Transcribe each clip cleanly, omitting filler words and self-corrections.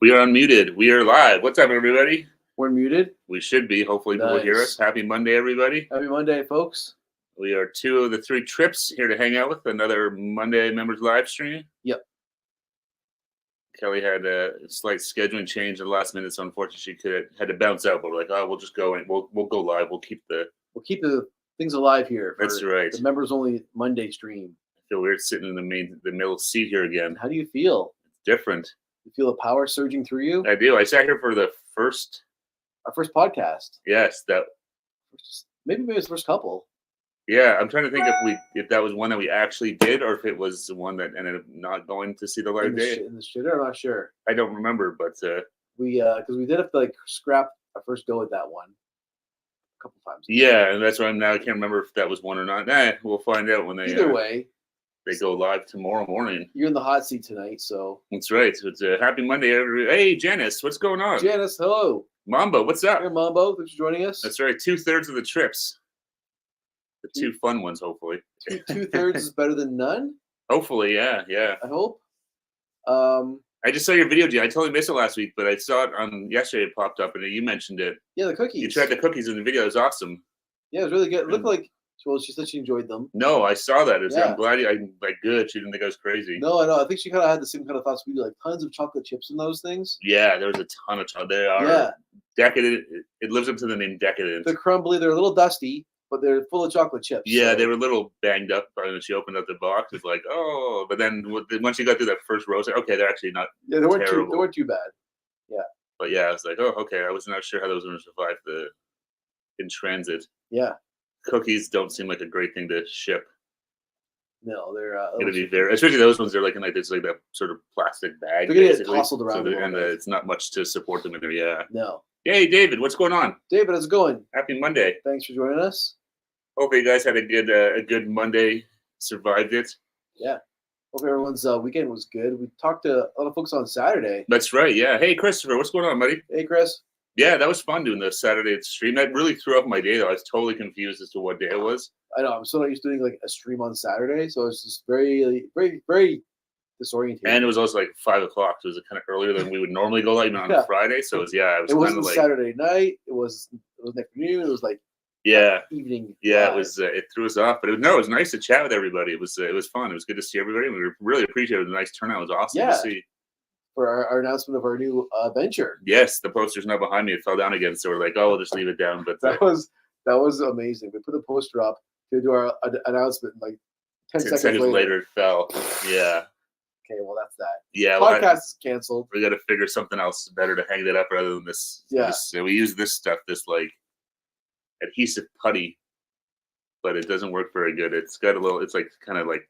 We are unmuted. We are live. What's up, everybody? We're muted. We should be. Hopefully, people hear us. Nice. Happy Monday, everybody. Happy Monday, folks. We are two of the three trips here to hang out with another Monday members live stream. Yep. Kelly had a slight scheduling change at the last minute, so unfortunately she had to bounce out. But we're like, oh, we'll just go and we'll go live. We'll keep the things alive here. That's right. The members only Monday stream. I feel weird sitting in the middle seat here again. How do you feel? It's different. You feel the power surging through you? I do. I sat here for our first podcast. Yes, Maybe it was the first couple. Yeah, I'm trying to think if that was one that we actually did, or if it was one that ended up not going to see the light day. In the shitter, I'm not sure. I don't remember, but we because we did have to scrap our first go at that one a couple times. Yeah, and that's why I can't remember if that was one or not. We'll find out when they. Either way, they go live tomorrow morning. You're in the hot seat tonight, so. That's right. So it's a happy Monday, everybody. Hey, Janice, what's going on? Janice, hello. Mambo, what's up? Hey, Mambo, thanks for joining us. That's right. 2/3 of the trips. The two fun ones, hopefully. 2/3 is better than none? Hopefully, yeah. I hope. I just saw your video, G. I totally missed it last week, but I saw it on yesterday. It popped up, and you mentioned it. Yeah, the cookies. You tried the cookies in the video. It was awesome. Yeah, it was really good. It looked like, well, she said she enjoyed them. No, I saw that. I'm glad I'm good. She didn't think I was crazy. No, I know. I think she kind of had the same kind of thoughts we do, like tons of chocolate chips in those things. Yeah, there was a ton of chocolate. They are decadent. It lives up to the name decadent. They're crumbly. They're a little dusty, but they're full of chocolate chips. Yeah, they were a little banged up when she opened up the box. It's like, oh, but then once you got through that first roast, okay, they're actually not. Yeah, they weren't too bad. Yeah. But yeah, I was like, oh, okay. I was not sure how those were going to survive in transit. Yeah. Cookies don't seem like a great thing to ship. No, they're going to be very, especially those ones. They're like in this like that sort of plastic bag. They're going to get tousled around. So it's not much to support them in there. Yeah. No. Hey, David, what's going on? David, how's it going? Happy Monday. Thanks for joining us. Hope you guys had a good Monday. Survived it. Yeah. Hope everyone's weekend was good. We talked to a lot of folks on Saturday. That's right. Yeah. Hey, Christopher, what's going on, buddy? Hey, Chris. Yeah, that was fun doing the Saturday stream. That really threw off my day, though. I was totally confused as to what day it was. I know. I'm so not used to doing like a stream on Saturday, so it was just very, very, very disorienting. And it was also like 5 o'clock, so it was kind of earlier than we would normally go live on a Friday. So it wasn't like Saturday night. It was afternoon. It was like evening. Yeah, it was. It threw us off, but it was nice to chat with everybody. It was fun. It was good to see everybody. We really appreciated it. The nice turnout. It was awesome to see. For our announcement of our new venture. Yes, the poster's now behind me. It fell down again, so we're like, oh, we'll just leave it down. But that was amazing. We put the poster up to do our announcement. Like 10 seconds later, it fell. Yeah. Okay, well that's that. Yeah, podcast is canceled. We got to figure something else better to hang that up rather than this. Yeah. We use this stuff, this like adhesive putty, but it doesn't work very good. It's got a little. It's like kind of like.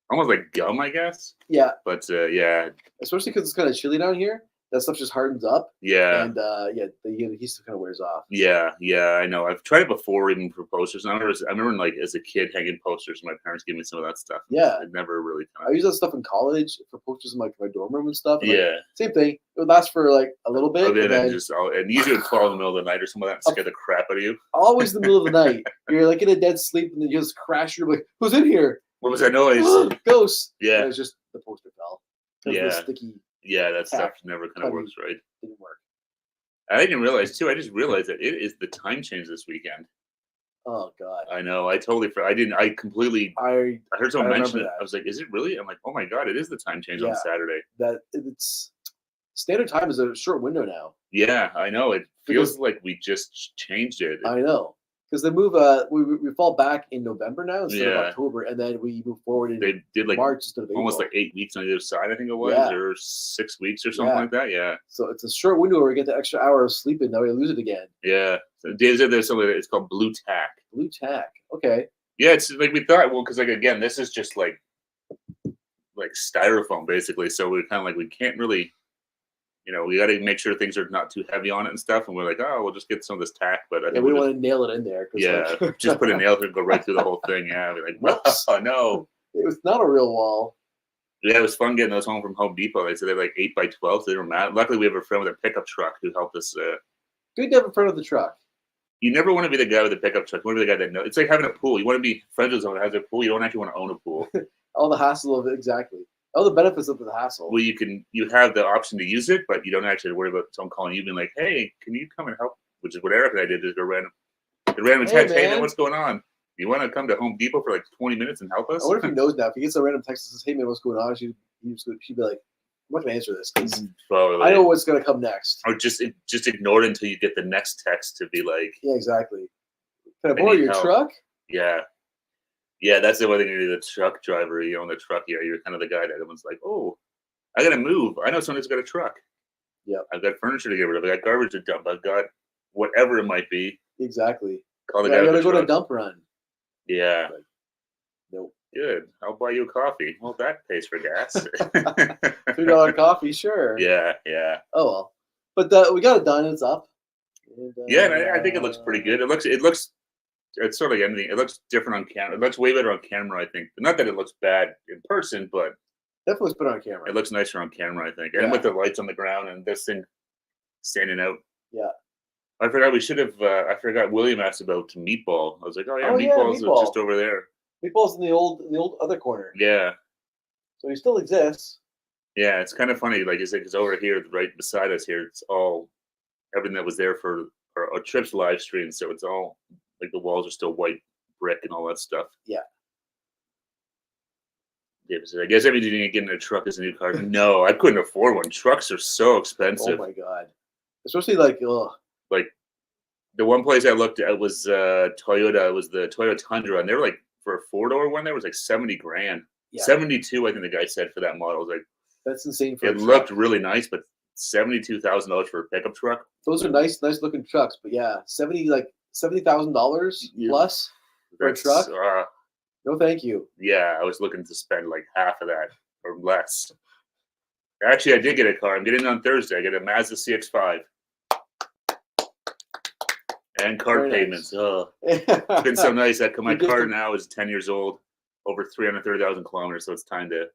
Almost like gum, I guess. Yeah. But yeah. Especially because it's kind of chilly down here. That stuff just hardens up. Yeah. And the adhesive kind of wears off. Yeah, I know. I've tried it before, even for posters. I remember like as a kid hanging posters. My parents gave me some of that stuff. Yeah. It never really. I use that stuff in college for posters in like my dorm room and stuff. And yeah. Same thing. It would last for like a little bit. And usually it would fall in the middle of the night or something like that and scare the crap out of you. Always in the middle of the night. You're like in a dead sleep and then you just crash. You're like, who's in here? What was that noise? Ghosts. Yeah. It was just the poster fell. Yeah. Sticky. Yeah, that stuff never kind of works right. Didn't work. I didn't realize too. I just realized that it is the time change this weekend. Oh God. I know. I totally. I didn't. I completely. I heard someone mention it. I was like, "Is it really?" I'm like, "Oh my God! It is the time change on Saturday." That it's standard time is a short window now. Yeah, I know. It feels like we just changed it. I know. Because they move, we fall back in November now instead of October, and then we move forward in they did like March instead of April. Almost like 8 weeks on either side, I think it was, or 6 weeks or something like that. Yeah. So it's a short window where we get the extra hour of sleeping. Now we lose it again. Yeah. So Dave said there's something it's called blue tack. Blue tack. Okay. Yeah, it's like we thought. Well, because like again, this is just like styrofoam basically. So we're kind of like we can't really. We got to make sure things are not too heavy on it and stuff. And we're like, oh, we'll just get some of this tack. But I think we want to nail it in there. Just put a nail through and go right through the whole thing. Yeah, we're like, oh, no. It was not a real wall. Yeah, it was fun getting those home from Home Depot. They said they're like 8x12, so they were mad. Luckily, we have a friend with a pickup truck who helped us. Good to have a friend with the truck. You never want to be the guy with the pickup truck. You want to be the guy that knows. It's like having a pool. You want to be friends with someone that has a pool. You don't actually want to own a pool. All the hassle of it, exactly. Oh, the benefits of the hassle. Well, you have the option to use it, but you don't actually worry about someone calling you being like, "Hey, can you come and help?" Which is what Eric and I did. Just a random Hey, text. Hey, man, man. what's going on? You want to come to Home Depot for like 20 minutes and help us? I wonder if he knows now. If he gets a random text that says, "Hey man, what's going on?" She'd be like, "I'm not gonna answer this because Probably. I know what's gonna come next." Or just ignore it until you get the next text to be like, Yeah, exactly. Can I I borrow need your help. truck? yeah. Yeah, that's the one thing. You're the truck driver. You own the truck. You're kind of the guy that everyone's like, "Oh, I gotta move. I know someone who's got a truck. Yep. I've got furniture to get rid of. I got garbage to dump. I've got whatever it might be." Exactly. Call the Yeah, guy I with gotta the go to truck. dump run. Yeah. Nope. Good. I'll buy you a coffee. Well, that pays for gas. $3 coffee, sure. Yeah, yeah. Oh well. But we got it done. It's up. And, Yeah, and I think it looks pretty good. It looks it's sort of like anything. It looks different on camera. It looks way better on camera, I think. Not that it looks bad in person, but definitely put on camera. it looks nicer on camera, I think. And Yeah. with the lights on the ground and this thing standing out. Yeah. I forgot we should have I forgot William asked about Meatball. I was like, "Oh yeah, Oh, yeah, Meatball's Meatball. just over there." Meatball's in the old other corner. Yeah. So he still exists. Yeah, it's kind of funny. Like you said, because over here, right beside us here, it's all everything that was there for our Trips live stream. So it's all like the walls are still white brick and all that stuff. Yeah. David said, "I guess everything you didn't get in a truck is a new car." No, I couldn't afford one. Trucks are so Oh expensive. my god. Especially like Like the one place I looked at was Toyota. It was the Toyota Tundra, and they were like for a 4-door one. There was like 70 grand. yeah, 72, I think the guy said for that model. I was like, that's insane for a it truck. looked really nice, but $72,000 for a pickup truck. Those are nice looking trucks, but yeah, $70,000 Yeah. plus for a That's, truck. uh, No, thank you. yeah, I was looking to spend like half of that or less. Actually, I did get a car. I'm getting it on Thursday. I get a Mazda CX-5 and card Very payments. nice. Oh, it's been so nice. My You just car com- now is 10 years old, over 330,000 kilometers. So it's time to.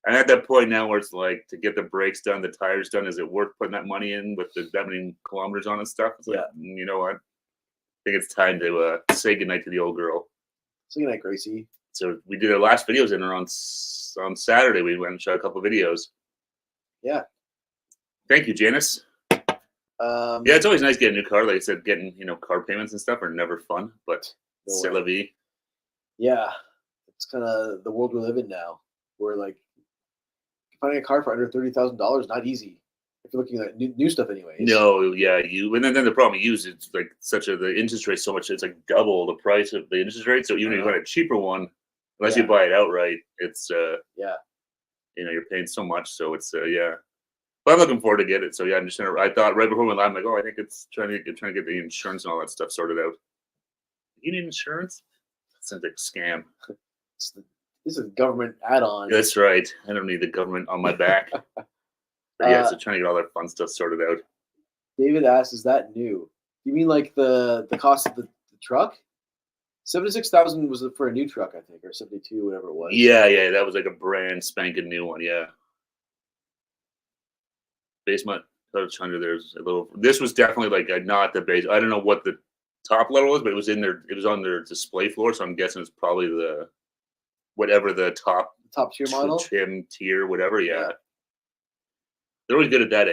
I'm at that point now where it's like to get the brakes done, the tires done. Is it worth putting that money in with that many kilometers on and stuff? It's like, you know what? I think it's time to say goodnight to the old girl. So good night, Gracie. So we did our last videos in her on Saturday. We went and shot a couple of videos. Yeah. Thank you, Janice. Yeah, it's always nice getting a new car. Like I said, getting car payments and stuff are never fun, but No c'est la vie. Yeah, it's kind of the world we live in now. Where like finding a car for under $30,000 not easy if you're looking at new stuff, anyways. No, yeah, and then the problem you use it's like the interest rate so much. It's like double the price of the interest rate. So even if you want a cheaper one, unless you buy it outright, it's you're paying so much. So it's yeah. But I'm looking forward to get it. So yeah, I thought right before we went live, I'm like, oh, I think it's trying to get the insurance and all that stuff sorted out. You need insurance? That sounds like a scam. This is a government add-on. That's right. I don't need the government on my back. But yeah, so trying to get all that fun stuff sorted out. David asks, "Is that new? You mean like the cost of the truck? 76,000 was for a new truck, I think, or 72, whatever it was. Yeah, that was like a brand spanking new one. Yeah. Basement under there's a little. This was definitely like not the base. I don't know what the top level was, but it was in there. It was on their display floor, so I'm guessing it's probably the whatever the top tier model, trim tier, whatever. Yeah. They're always good at that.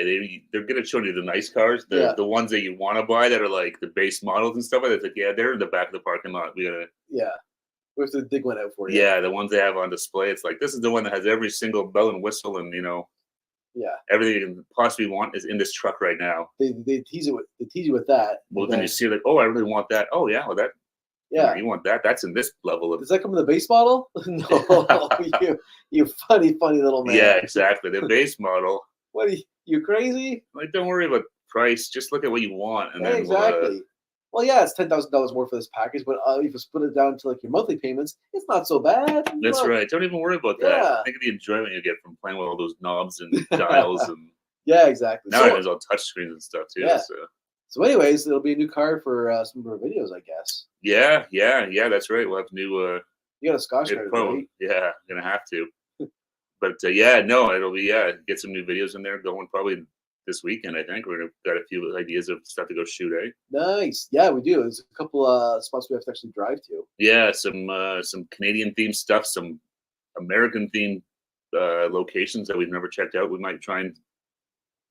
They're good at showing you the nice cars, the ones that you want to buy that are like the base models and stuff like that. It's like, yeah, they're in the back of the parking lot. We have to dig one out for you. Yeah, the ones they have on display. It's like this is the one that has every single bell and whistle and everything you can possibly want is in this truck right now. They tease you with that. Well, then you see like, oh, I really want that. Oh yeah, well that. Yeah, you want that? That's in this level of. Does that come in the base model? No, you funny little man. Yeah, exactly. The base model. What are you crazy? Like, don't worry about price. Just look at what you want, and then exactly. Well, yeah, it's $10,000 more for this package, but if you split it down to like your monthly payments, it's not so bad. That's right. Don't even worry about that. Think of the enjoyment you get from playing with all those knobs and dials and. Yeah, exactly. Now there's all touch screens and stuff too. Yeah. So, anyways, it'll be a new car for some of our videos, I guess. Yeah. That's right. We'll have new. You got a Scotch card, right? Yeah, gonna have to. But it'll be get some new videos in there going probably this weekend. I think we're got a few ideas of stuff to go shoot. Nice. Yeah, we do. There's a couple spots we have to actually drive to. Yeah, some Canadian themed stuff, some American themed locations that we've never checked out. We might try and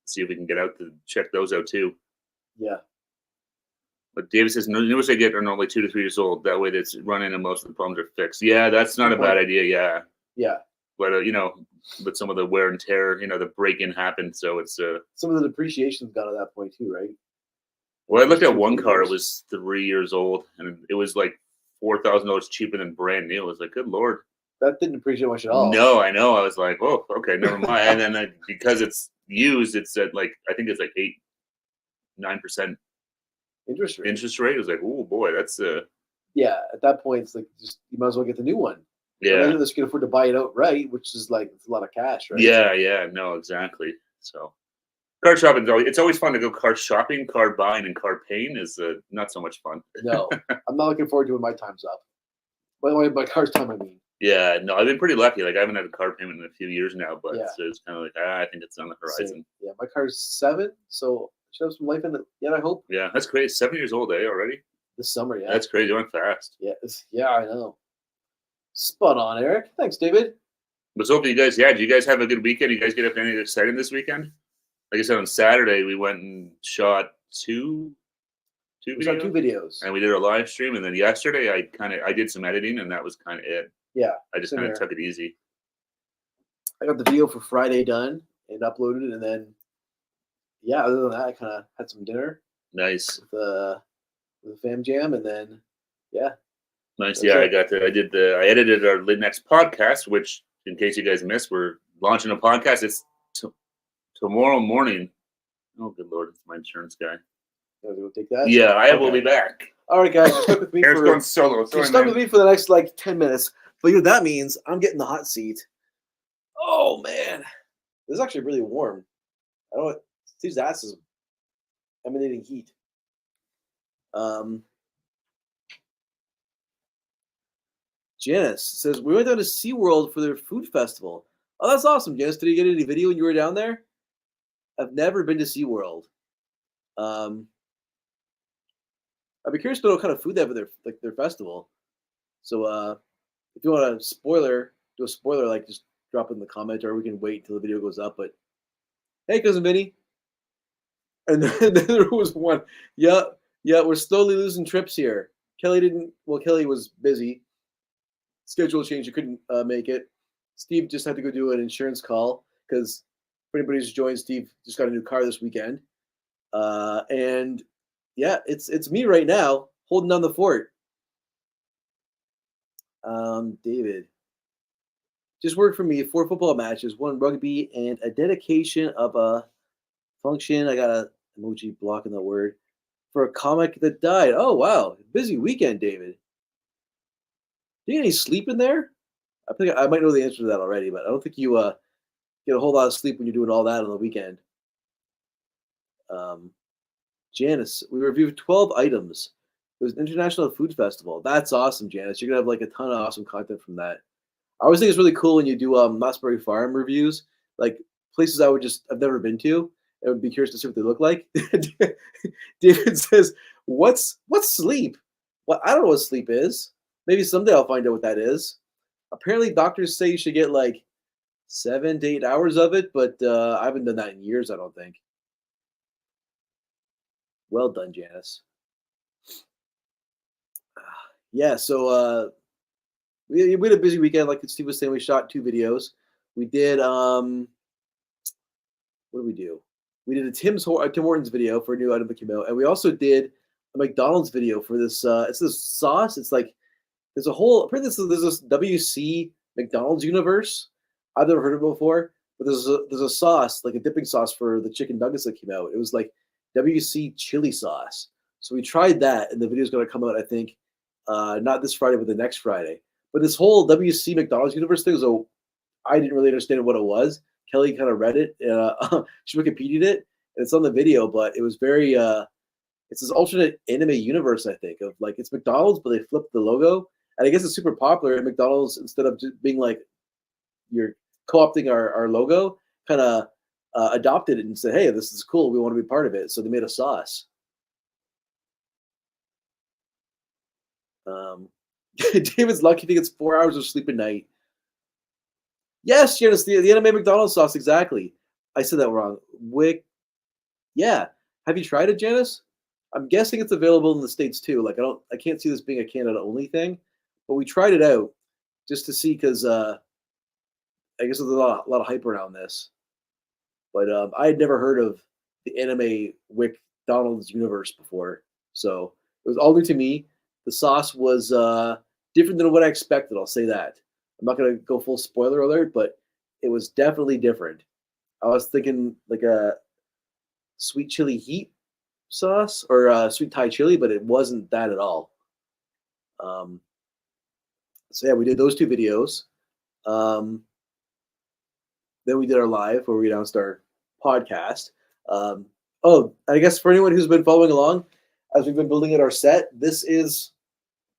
see if we can get out to check those out too. Yeah. But David says newest I get are normally 2 to 3 years old. That way, that's running and most of the problems are fixed. Yeah, that's not a bad idea. Yeah. Yeah. But but some of the wear and tear, the break-in happened, so it's some of the depreciation's gone at that point too, right? Well, I looked at one car. It was 3 years old, and it was like $4,000 cheaper than brand new. I was like, good lord. That didn't appreciate much at all. No, I know. I was like, oh, okay, never mind. And then because it's used, it's at I think it's like 8-9% interest rate. It was like, oh boy, that's yeah. At that point, it's like just you might as well get the new one. Yeah, unless you can afford to buy it outright, which is it's a lot of cash, right? Yeah, no, exactly. So, car shopping it's always fun to go car shopping. Car buying and car paying is not so much fun. No, I'm not looking forward to when my time's up. By the way, my car's time, I mean. Yeah, no, I've been pretty lucky. I haven't had a car payment in a few years now, but yeah. it's kind of I think it's on the horizon. Same. Yeah, my car's 7, so I should have some life in it yet, I hope. Yeah, that's crazy. 7 years old, already? This summer, yeah. That's crazy. Went fast. Yeah, I know. Spot on, Eric. Thanks, David. But so, did you guys have a good weekend? You guys get up to anything exciting this weekend? Like I said, on Saturday, we went and shot two videos. And we did a live stream. And then yesterday, I did some editing, and that was kind of it. Yeah. I just kind of took it easy. I got the video for Friday done and uploaded it. And then, yeah, other than that, I kind of had some dinner. Nice. With the Fam Jam. And then, yeah. Nice. Yeah, I edited our next podcast, which, in case you guys missed, we're launching a podcast. It's tomorrow morning. Oh, good Lord. It's my insurance guy. We'll take that? Yeah, I will be back. All right, guys. Just stuck with me Eric's going solo. Sorry, stuck with me for the next 10 minutes. But that means I'm getting the hot seat. Oh, man. This is actually really warm. I don't know. Steve's ass is emanating heat. Janice says, we went down to SeaWorld for their food festival. Oh, that's awesome, Janice. Did you get any video when you were down there? I've never been to SeaWorld. I'd be curious to know what kind of food they have at their festival. So if you want to do a spoiler, just drop it in the comment, or we can wait until the video goes up. But hey, Cousin Vinny. And then there was one. Yeah, we're slowly losing trips here. Kelly was busy. Schedule change, you couldn't make it. Steve just had to go do an insurance call because for anybody who's joined, Steve just got a new car this weekend. And yeah, it's me right now holding down the fort. David. Just worked for me 4 football matches, 1 rugby, and a dedication of a function. I got a emoji blocking the word for a comic that died. Oh wow, busy weekend, David. Do you get any sleep in there? I think I might know the answer to that already, but I don't think you get a whole lot of sleep when you're doing all that on the weekend. Janice, we reviewed 12 items. It was an international food festival. That's awesome, Janice. You're gonna have a ton of awesome content from that. I always think it's really cool when you do Knott's Berry Farm reviews, places I've never been to. I would be curious to see what they look like. David says, "What's sleep? Well, I don't know what sleep is. Maybe someday I'll find out what that is. Apparently, doctors say you should get 7 to 8 hours of it, but I haven't done that in years, I don't think." Well done, Janice. Yeah, so we had a busy weekend. Like Steve was saying, we shot 2 videos. We did what did we do? We did a Tim Hortons video for a new item that came out, and we also did a McDonald's video for this. It's this sauce. It's there's a whole. There's this WC McDonald's universe. I've never heard of it before, but there's a sauce, a dipping sauce for the chicken nuggets that came out. It was WC chili sauce. So we tried that, and the video is going to come out, I think, not this Friday, but the next Friday. But this whole WC McDonald's universe thing, I didn't really understand what it was. Kelly kind of read it. She Wikipedia'd it, and it's on the video. But it was very. It's this alternate anime universe, I think, of it's McDonald's, but they flipped the logo, and I guess it's super popular. And McDonald's, instead of just being you're co-opting our logo, kind of adopted it and said, "Hey, this is cool. We want to be part of it." So they made a sauce. David's lucky if he gets 4 hours of sleep a night. Yes, Janice, the anime McDonald's sauce, exactly. I said that wrong. Wick. Yeah. Have you tried it, Janice? I'm guessing it's available in the States too. Like I can't see this being a Canada only thing, but we tried it out just to see because I guess there's a lot of hype around this. But I had never heard of the anime Wick Donald's universe before, so it was all new to me. The sauce was different than what I expected. I'll say that. I'm not gonna go full spoiler alert, but it was definitely different. I was thinking like a sweet chili heat sauce or sweet Thai chili, but it wasn't that at all. Um, so yeah, we did those two videos. Um, then we did our live where we announced our podcast. Oh, I guess for anyone who's been following along as we've been building out our set, this is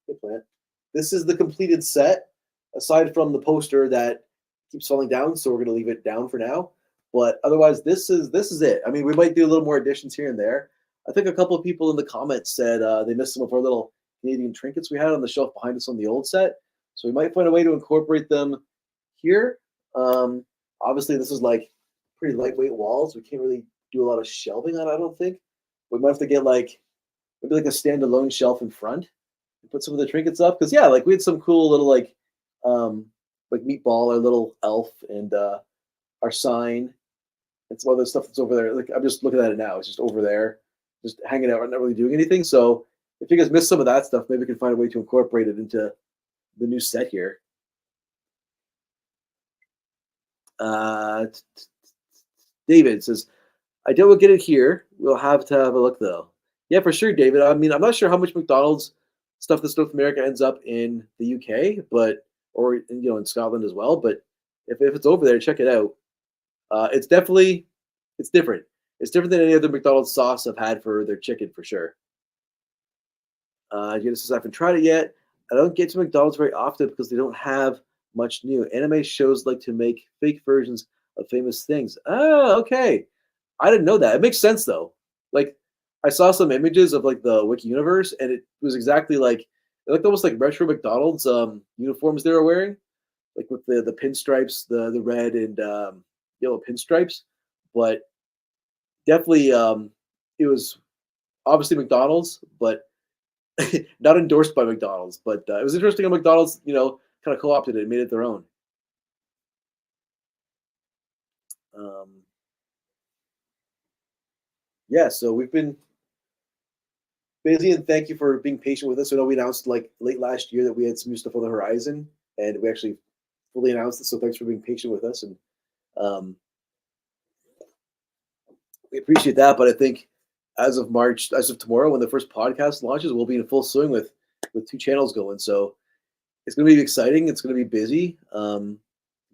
the completed set. Aside from the poster that keeps falling down, so we're going to leave it down for now. But otherwise, this is it. I mean, we might do a little more additions here and there. I think a couple of people in the comments said they missed some of our little Canadian trinkets we had on the shelf behind us on the old set. So we might find a way to incorporate them here. Obviously, this is like pretty lightweight walls. We can't really do a lot of shelving on it, I don't think. We might have to get like maybe like a standalone shelf in front and put some of the trinkets up. Because yeah, like we had some cool little like meatball, our little elf, and our sign, and some other stuff that's over there. Like I'm just looking at it now; it's just over there, just hanging out, not really doing anything. So if you guys missed some of that stuff, maybe we can find a way to incorporate it into the new set here. David says, "I doubt we'll get it here. We'll have to have a look though." Yeah, for sure, David. I mean, I'm not sure how much McDonald's stuff that's North America ends up in the UK, but or in Scotland as well. But if it's over there, check it out. It's definitely it's different. It's different than any other McDonald's sauce I've had for their chicken for sure. Genesis, I haven't tried it yet. I don't get to McDonald's very often because they don't have much new. Anime shows like to make fake versions of famous things. Oh, okay. I didn't know that. It makes sense though. Like I saw some images of like the Wiki universe, and it was exactly like it looked almost like retro McDonald's uniforms they were wearing, like with the pinstripes, the red and yellow pinstripes. But definitely, it was obviously McDonald's, but not endorsed by McDonald's. But it was interesting how McDonald's, kind of co-opted it and made it their own. Um, yeah, so we've been busy, and thank you for being patient with us. I know we announced like late last year that we had some new stuff on the horizon, and we actually fully announced it. So thanks for being patient with us, and um, we appreciate that. But I think as of March, as of tomorrow, when the first podcast launches, we'll be in full swing with two channels going. So it's going to be exciting. It's going to be busy, but I'm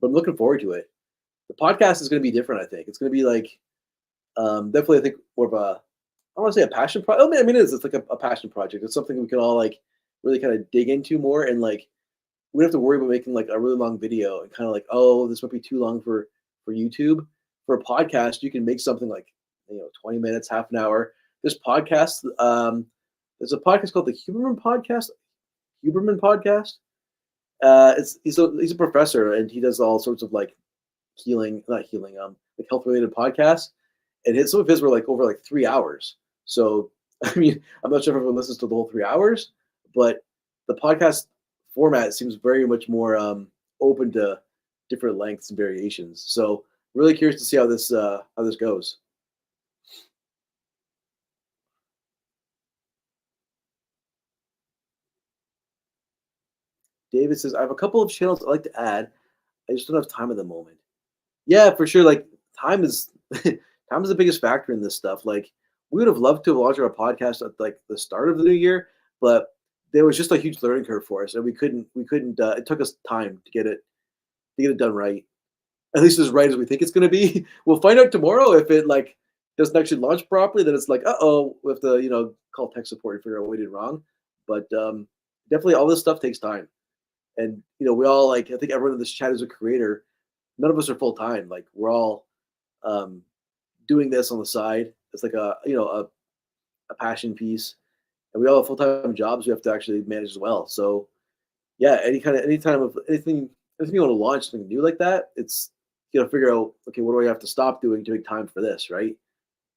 looking forward to it. The podcast is going to be different. I think it's going to be like definitely. I think more of a I don't want to say a passion project. I mean, it is. It's like a passion project. It's something we can all like really kind of dig into more, and like we don't have to worry about making like a really long video and kind of like, oh, this might be too long for YouTube. For a podcast, you can make something like 20 minutes, half an hour. This podcast, there's a podcast called the Huberman Podcast. Huberman Podcast. He's a professor, and he does all sorts of like not healing, like health related podcasts. And some of his were like over like 3 hours. So I mean, I'm not sure if everyone listens to the whole 3 hours, but the podcast format seems very much more open to different lengths and variations. So really curious to see how this goes. David says, I have a couple of channels I'd like to add. I just don't have time at the moment. Yeah, for sure. Like time is time is the biggest factor in this stuff. Like we would have loved to have launched our podcast at like the start of the new year, but there was just a huge learning curve for us, and we couldn't. It took us time to get it done right, at least as right as we think it's going to be. We'll find out tomorrow if it like doesn't actually launch properly. Then it's like, we have to call tech support and figure out what we did wrong. But definitely, all this stuff takes time, and we all like. I think everyone in this chat is a creator. None of us are full time. Like we're all doing this on the side. It's like a passion piece, and we all have full time jobs we have to actually manage as well. So yeah, anything if you want to launch something new like that, it's you got to figure out, okay, what do I have to stop doing to make time for this, right?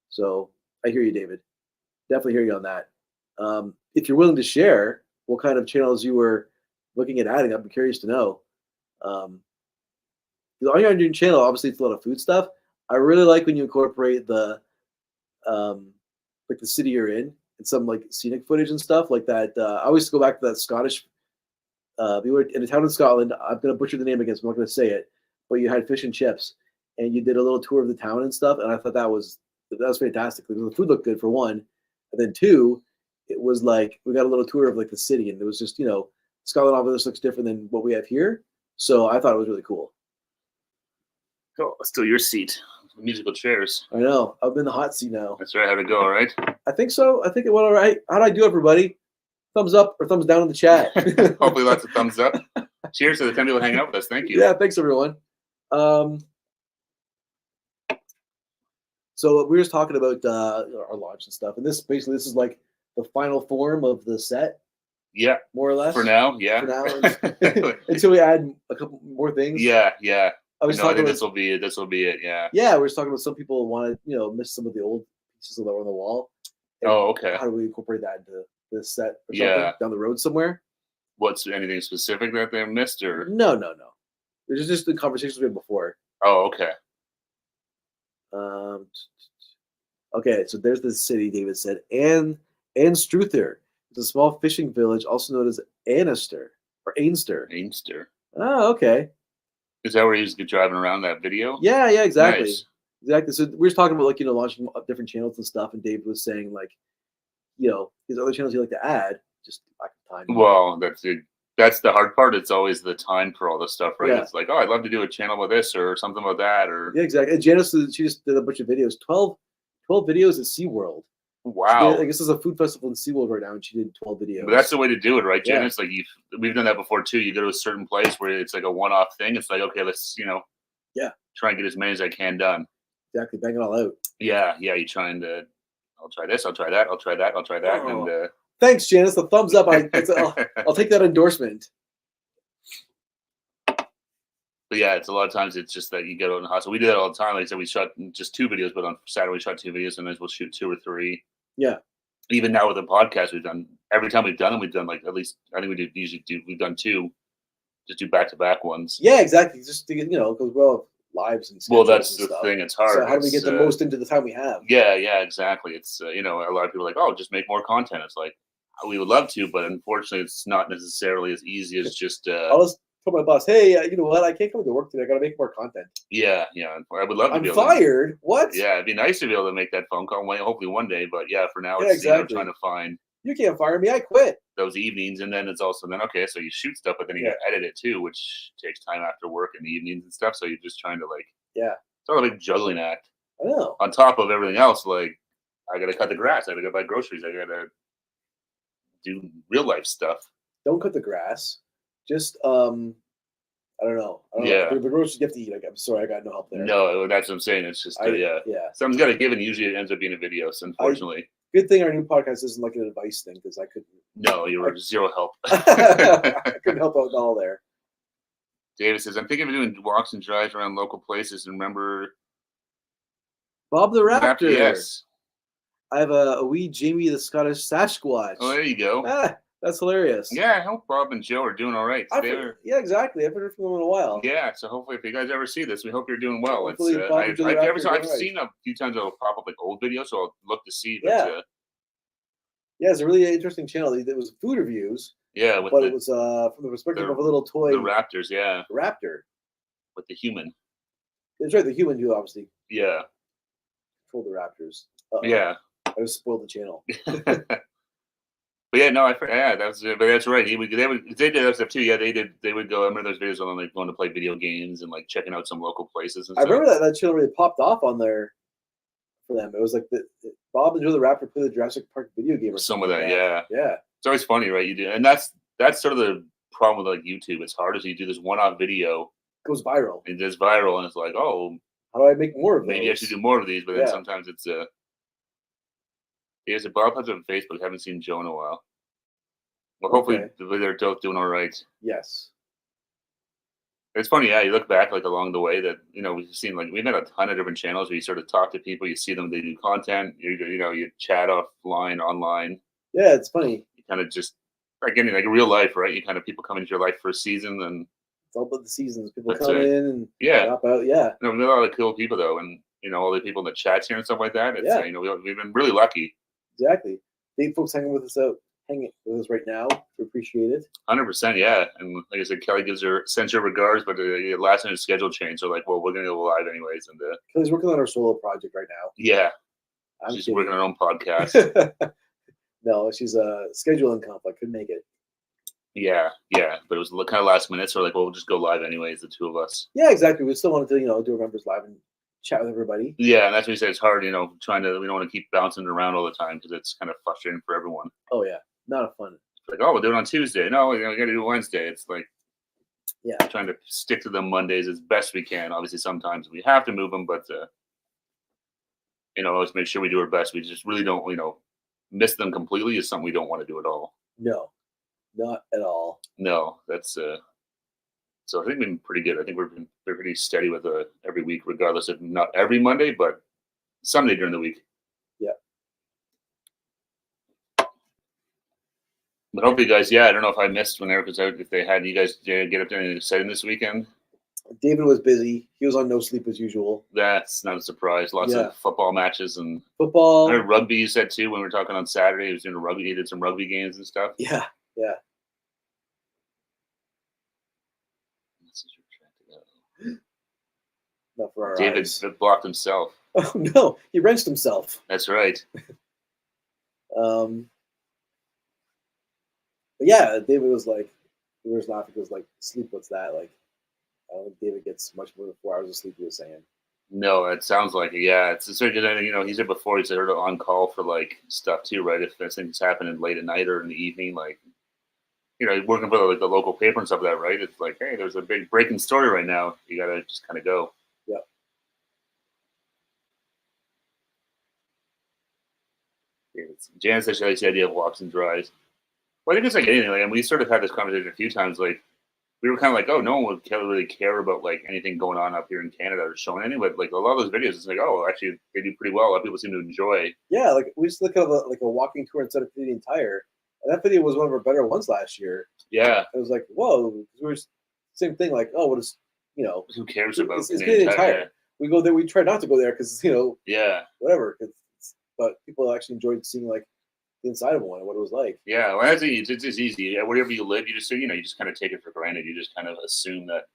So I hear you, David. Definitely hear you on that. If you're willing to share what kind of channels you were looking at adding, I'd be curious to know. On your channel, obviously, it's a lot of food stuff. I really like when you incorporate like the city you're in and some like scenic footage and stuff like that. I always go back to that Scottish. We were in a town in Scotland. I'm gonna butcher the name again, so I'm not gonna say it. But you had fish and chips, and you did a little tour of the town and stuff. And I thought that was fantastic. The food looked good for one, and then two, it was like we got a little tour of like the city, and it was just Scotland obviously looks different than what we have here. So I thought it was really cool. Oh, still your seat. Musical chairs. I know. I'm in the hot seat now. That's right. How'd it go? All right. I think so. I think it went all right. How'd I do, everybody? Thumbs up or thumbs down in the chat. Hopefully, lots of thumbs up. Cheers to the 10 people hanging out with us. Thank you. Yeah, thanks everyone. So we were just talking about our launch and stuff, and this is like the final form of the set. Yeah, more or less. For now, yeah. For now, until we add a couple more things. Yeah. I think this will be it. Yeah. Yeah, we were talking about some people wanted miss some of the old pieces that were on the wall. Oh, okay. How do we incorporate that into this set or something down the road somewhere? What's anything specific that they missed or? No. There's just the conversations we had before. Oh, okay. Okay, so there's the city, David said. Anstruther. It's a small fishing village, also known as Anster or Ainster. Ainster. Oh, okay. Is that where he was driving around that video? Yeah, exactly. Nice. Exactly. So we were talking about launching different channels and stuff, and David was saying these other channels you like to add, just lack of time. Well, that's the hard part. It's always the time for all this stuff, right? Yeah. It's like, oh, I'd love to do a channel with this or something about that, or yeah, exactly. And Janice, she just did a bunch of videos. 12 videos at SeaWorld. Wow. I guess there's a food festival in SeaWorld right now, and she did 12 videos. But that's the way to do it, right, Jen? Yeah. It's like we've done that before too. You go to a certain place where it's like a one-off thing. It's like, okay, let's try and get as many as I can done. Exactly, bang it all out. Yeah. You're trying to. I'll try this. I'll try that. I'll try that. I'll try that. Oh. And thanks, Janice. The thumbs up. I'll take that endorsement. But yeah, it's a lot of times it's just that you get on the hustle. We do that all the time. Like I said, we shot just 2 videos, but on Saturday we shot 2 videos. Sometimes we'll shoot 2 or 3. Yeah. Even now with the podcast, we've done every time we've done them. We've done like at least I think we've done 2, just do back-to-back ones. Yeah, exactly. Just to get because we're all lives and well, that's the thing. It's hard. So how do we get the most into the time we have? Yeah, exactly. It's a lot of people are like, oh, just make more content. It's like we would love to, but unfortunately, it's not necessarily as easy as just. I'll just tell my boss, hey, you know what? I can't come to work today. I got to make more content. Yeah. I would love to. I'm fired. What? Yeah, it'd be nice to be able to make that phone call. Hopefully one day, but yeah, for now, Yeah, it's exactly. trying to find. You can't fire me. I quit. Those evenings, and then it's also okay. So you shoot stuff, but then you got to edit it too, which takes time after work in the evenings and stuff. So you're just trying to it's all a big juggling act. I know. On top of everything else, I got to cut the grass. I got to go buy groceries. I got to do real life stuff. Don't cut the grass. Just I don't know. Yeah. The groceries you have to eat. I'm sorry, I got no help there. No, that's what I'm saying. It's just Yeah. Someone's got to give, and usually it ends up being a video. So unfortunately, good thing our new podcast isn't like an advice thing because I couldn't. No, you were zero help. I couldn't help out at all there. David says, I'm thinking of doing walks and drives around local places. And remember Bob the Raptor. Yes. I have a wee Jamie the Scottish Sasquatch. Oh, there you go. That's hilarious. Yeah, I hope Bob and Joe are doing all right. Yeah, exactly. I haven't heard from them in a while. Yeah, so hopefully if you guys ever see this, we hope you're doing well. I've seen a few times I'll pop up old videos, so I'll look to see. But, yeah, it's a really interesting channel. It was food reviews. Yeah, it was from the perspective of a little toy. The Raptors, yeah. The Raptor. With the human. That's right, the human who obviously. Yeah. Controlled the Raptors. Yeah. I just spoiled the channel. But yeah, no, but that's right. They did that stuff too. Yeah, they did. They would go. I remember those videos on going to play video games and checking out some local places. And I remember that channel really popped off on there for them. It was like Bob and Joe the Raptor play the Jurassic Park video game or some of that. Yeah. It's always funny, right? You do, and that's sort of the problem with YouTube. It's hard as you do this one-off video. It goes viral. It goes viral, and it's like, oh, how do I make more of these? Maybe I should do more of these, but then sometimes it's Here's a Bob has on Facebook. Haven't seen Joe in a while. Well, hopefully they're both doing all right. Yes. It's funny, yeah. You look back like along the way that we've seen like we've had a ton of different channels where you sort of talk to people, you see them, they do content, you chat offline, online. Yeah, it's funny. You kind of just like getting like real life, right? You kind of people come into your life for a season, and it's all about the seasons. People that's come it. in and Yeah, drop out. Yeah, we met a lot of cool people though, and all the people in the chats here and stuff like that. It's Yeah. we've been really lucky. Exactly. Thank folks hanging with us right now. We appreciate it. 100%, yeah. And like I said, Kelly sends her regards, but last minute schedule change. So like, well, we're gonna go live anyways, and Kelly's working on her solo project right now. yeah, she's working on her own podcast. No, she's a scheduling conflict. Couldn't make it. Yeah, but it was kind of last minute, so we're like, well, we'll just go live anyways, the two of us. Yeah, exactly. We still wanted to, do a members live and chat with everybody. Yeah, and that's what we said. It's hard, we don't want to keep bouncing around all the time because it's kind of frustrating for everyone. Oh yeah, not a fun. It's like, oh, we'll do it on Tuesday. No, we got to do Wednesday. It's like, yeah, trying to stick to the Mondays as best we can. Obviously, sometimes we have to move them, but always make sure we do our best. We just really don't, miss them completely is something we don't want to do at all. No, not at all. No, that's so I think we've been pretty good. I think we're pretty steady with every week, regardless of not every Monday, but Sunday during the week. Yeah. But hopefully, guys, I don't know if I missed when Eric was out. If they had, you guys get up to anything exciting this weekend? David was busy. He was on no sleep as usual. That's not a surprise. Lots of football matches and football. I heard rugby, you said too, when we were talking on Saturday. He was doing rugby. He did some rugby games and stuff. Yeah. Not for our David eyes. blocked himself. Oh no, he wrenched himself. That's right. But yeah, David was like, we were laughing because like, sleep, what's that? Like, I don't think David gets much more than 4 hours of sleep, he was saying. No, it sounds like it. Yeah, it's sort of, he said before, he's sort of on call for like stuff too, right? If things happening late at night or in the evening, like, working for like the local paper and stuff like that, right? It's like, hey, there's a big breaking story right now. You got to just kind of go. Yeah. Jan said she likes the idea of walks and drives. Well, I think it's like anything. Like, and we sort of had this conversation a few times. Like, we were kind of like, oh, no one would really care about like anything going on up here in Canada or showing anything. But like a lot of those videos, it's like, oh, actually, they do pretty well. A lot of people seem to enjoy. Yeah, like we just look at a walking tour instead of Canadian Tire, and that video was one of our better ones last year. Yeah, it was like, whoa, we were same thing. Like, oh, what is who cares about it's Canadian Tire? Yeah. We go there. We try not to go there because whatever. But people actually enjoyed seeing like the inside of one and what it was like. Yeah, well, it's easy. Wherever you live, you just you just kind of take it for granted. You just kind of assume that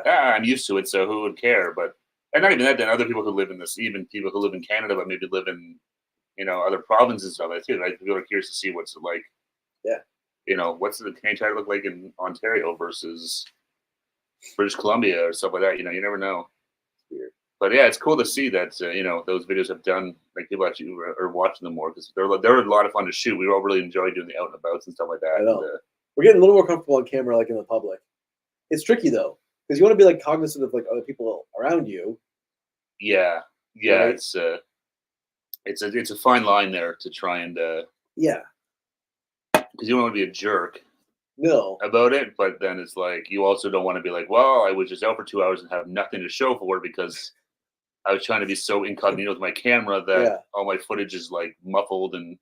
I'm used to it, so who would care? But and not even that. Then other people who live in even people who live in Canada, but maybe live in other provinces and stuff like that too. Right? People are curious to see what's it like. Yeah. What's the Canadian Tire look like in Ontario versus British Columbia or stuff like that. You never know. It's weird. But yeah, it's cool to see that those videos have done like people actually are watching them more because they're a lot of fun to shoot. We all really enjoy doing the out and abouts and stuff like that. I know. We're getting a little more comfortable on camera, like in the public. It's tricky though because you want to be like cognizant of like other people around you. Yeah, right? It's a fine line there to try and because you don't want to be a jerk. No. About it, but then it's like you also don't want to be like, well, I was just out for 2 hours and have nothing to show for it because I was trying to be so incognito with my camera that all my footage is like muffled and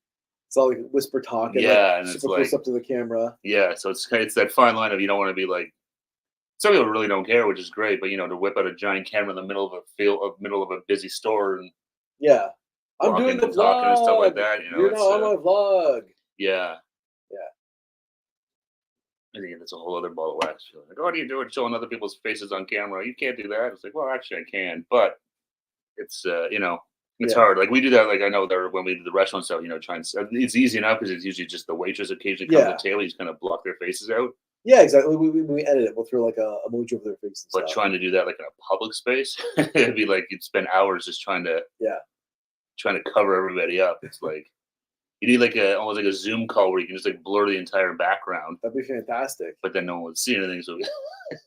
it's all like whisper talk. And and it's like close up to the camera. Yeah, so it's that fine line of you don't want to be like. Some people really don't care, which is great, but to whip out a giant camera in the middle of a busy store and I'm doing the vlog and stuff like that. You're not on my vlog. Yeah. I think it's a whole other ball of wax. Like, oh, what do you do it showing other people's faces on camera? You can't do that. It's like, well, actually, I can, but it's it's hard. Like we do that. Like I know there when we do the restaurant stuff, it's easy enough because it's usually just the waitress occasionally comes to the table. You just kind of block their faces out. Yeah, exactly. We edit it. We'll throw like a emoji over their face. But trying to do that like in a public space, it'd be like you'd spend hours just trying to cover everybody up. It's like. You need like almost like a Zoom call where you can just like blur the entire background. That'd be fantastic. But then no one would see anything, so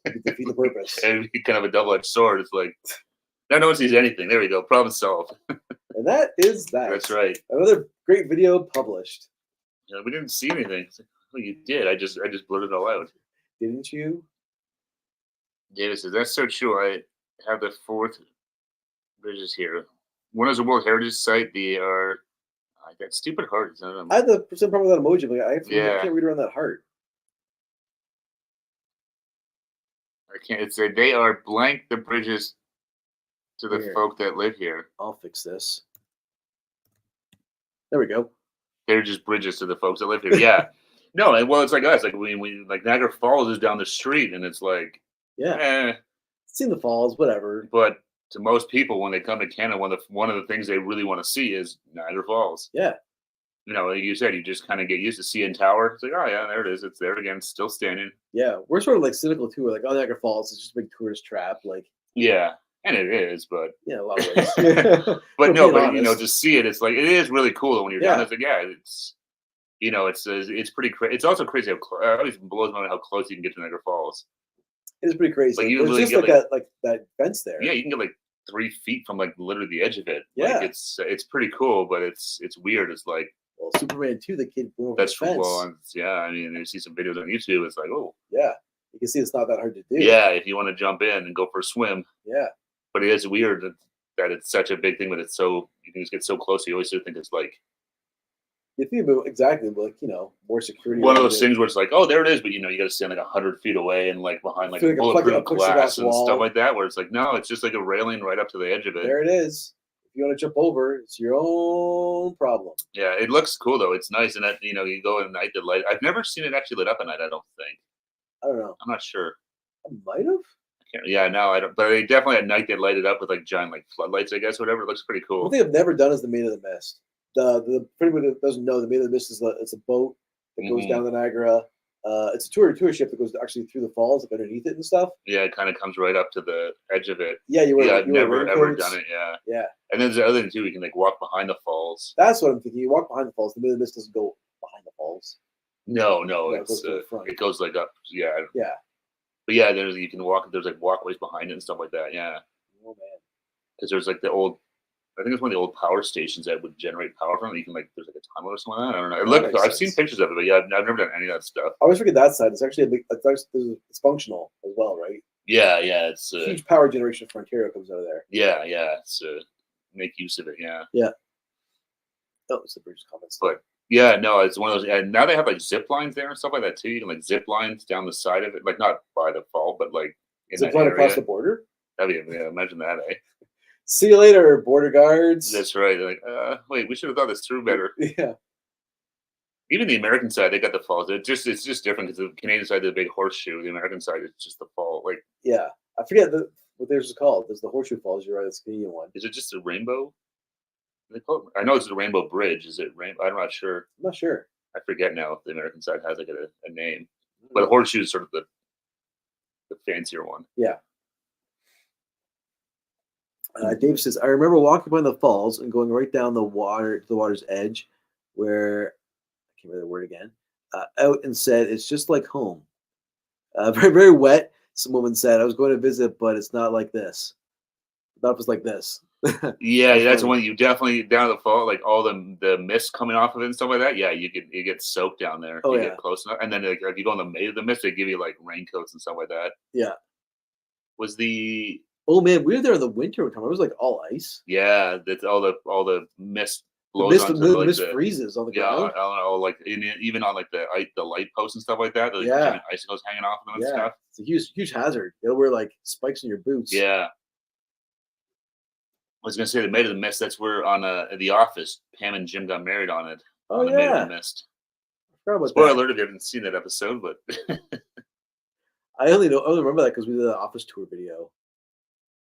defeat the purpose. It'd be kind of a double-edged sword. It's like now no one sees anything. There we go. Problem solved. And that is that. That's right. Another great video published. Yeah, we didn't see anything. It's like, oh, you did. I just blurted it all out. Didn't you? David says, that's so true. I have the 4th bridges here. One is a World Heritage Site. They are that stupid heart. I had the same problem with that emoji. But I Yeah. can't read around that heart. I can't. It's they are blank the bridges to the Here. folk that live here. I'll fix this. There we go. They're just bridges to the folks that live here. Yeah. No, well, it's like us. Like we like Niagara Falls is down the street, and it's like, yeah, seen the falls, whatever. But to most people, when they come to Canada, one of the things they really want to see is Niagara Falls. Yeah. You know, like you said, you just kind of get used to CN Tower. It's like, oh yeah, there it is. It's there again, still standing. Yeah, we're sort of like cynical too. We're like, oh, Niagara Falls is just a big tourist trap. Like, yeah, and it is, but yeah, a lot of ways. but no, but honest. You know, to see it, it's like it is really cool when you're done. It's like, yeah, it's you know, it's pretty crazy. It's also crazy how it always blows my mind how close you can get to Niagara Falls. It is pretty crazy. Like, there's just like that fence there. Yeah, you can get like 3 feet from like literally the edge of it. Yeah, like, it's pretty cool, but it's weird. It's like, well, Superman 2, the kid blew over that's the fence. Well, yeah. I mean, you see some videos on YouTube. It's like, oh, yeah, you can see it's not that hard to do. Yeah, if you want to jump in and go for a swim. Yeah, but it is weird that it's such a big thing, but it's so you can just get so close. You always think it's like. You think about exactly like more security. One of those things where it's like, oh, there it is, but you got to stand like 100 feet away and like behind like bulletproof glass and stuff like that. Where it's like, no, it's just like a railing right up to the edge of it. There it is. If you want to jump over, it's your own problem. Yeah, it looks cool though. It's nice, and that you go at night. The light. I've never seen it actually lit up at night. I don't think. I don't know. I'm not sure. I might have. Yeah, no, I don't. But they definitely at night they light it up with like giant like floodlights, I guess, whatever. It looks pretty cool. One thing I've never done is the Maid of the Mist. The for anybody that doesn't know, the Maid of the Mist is it's a boat that goes down the Niagara. It's a tour ship that goes actually through the falls, like underneath it and stuff. Yeah, it kind of comes right up to the edge of it. Yeah, I've never ever done it. Yeah. Yeah. And then there's the other thing too. You can like walk behind the falls. That's what I'm thinking. You walk behind the falls. The Maid of the Mist doesn't go behind the falls. No, it goes like up. Yeah. Yeah. But yeah, you can walk. There's like walkways behind it and stuff like that. Yeah. Oh man. Because there's like the old. I think it's one of the old power stations that would generate power from it. You can there's like a tunnel or something like that. I don't know. I've seen pictures of it, but yeah, I've never done any of that stuff. I always forget that side. It's actually it's functional as well, right? Yeah, it's huge power generation for Ontario comes out of there. Yeah, it's make use of it. Yeah. Yeah. Oh, it's the British comments. But yeah, no, it's one of those. And now they have like zip lines there and stuff like that too. You can like zip lines down the side of it, like not by the fall, but like zip line across the border. That'd be imagine that, eh? See you later, border guards. That's right. They're like, wait, we should have thought this through better. Yeah. Even the American side, they got the falls. It's just different because the Canadian side, the big horseshoe. The American side, it's just the fall. Like, yeah, I forget what theirs is called. There's the horseshoe falls. You're right. It's the Canadian one. Is it just a rainbow? They call it, I know it's a rainbow bridge. Is it rainbow? I'm not sure. I'm not sure. I forget now if the American side has like a name, but horseshoe is sort of the fancier one. Yeah. Dave says, I remember walking by the falls and going right down the water to the water's edge where, I can't remember the word again, out and said, it's just like home. Very, very wet. Some woman said, I was going to visit, but it's not like this. That was like this. Yeah, that's the one you definitely down the fall, like all the mist coming off of it and stuff like that. Yeah, you get soaked down there. Oh, you get close enough. And then like you go on the Maid of the Mist, they give you like raincoats and stuff like that. Yeah. Oh man, we were there in the winter time. It was like all ice. Yeah, that's all the mist blows onto the mist freezes on the ground. Yeah, I don't know, like even on like the light posts and stuff like that. Like, icicles hanging off of them and stuff. It's a huge hazard. You'll wear like spikes in your boots. Yeah. I was gonna say the Maid of the Mist. That's where on The Office, Pam and Jim got married on it. Oh on the Maid of the Mist. I forgot about Spoiler alert if you haven't seen that episode, but I only remember that because we did the Office tour video.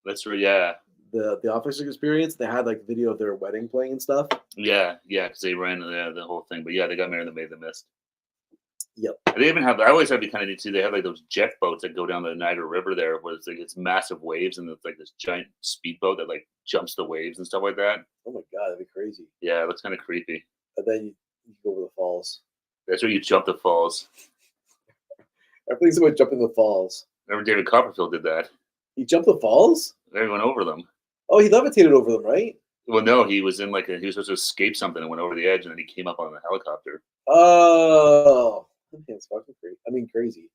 That's right, yeah. The Office experience, they had like video of their wedding playing and stuff. Yeah, because they ran the whole thing. But yeah, they got married in the Maid of the Mist. Yep. They even have. I always have to be kind of neat too. They have like those jet boats that go down the Niagara River there, where it's like it's massive waves, and it's like this giant speedboat that like jumps the waves and stuff like that. Oh my god, that'd be crazy. Yeah, it looks kind of creepy. And then you go over the falls. That's where you jump the falls. Everything's about jumping the falls. Remember David Copperfield did that. He jumped the falls? He went over them. Oh, he levitated over them, right? Well, no, he was in he was supposed to escape something and went over the edge, and then he came up on the helicopter. Oh, it's fucking crazy. I mean, crazy.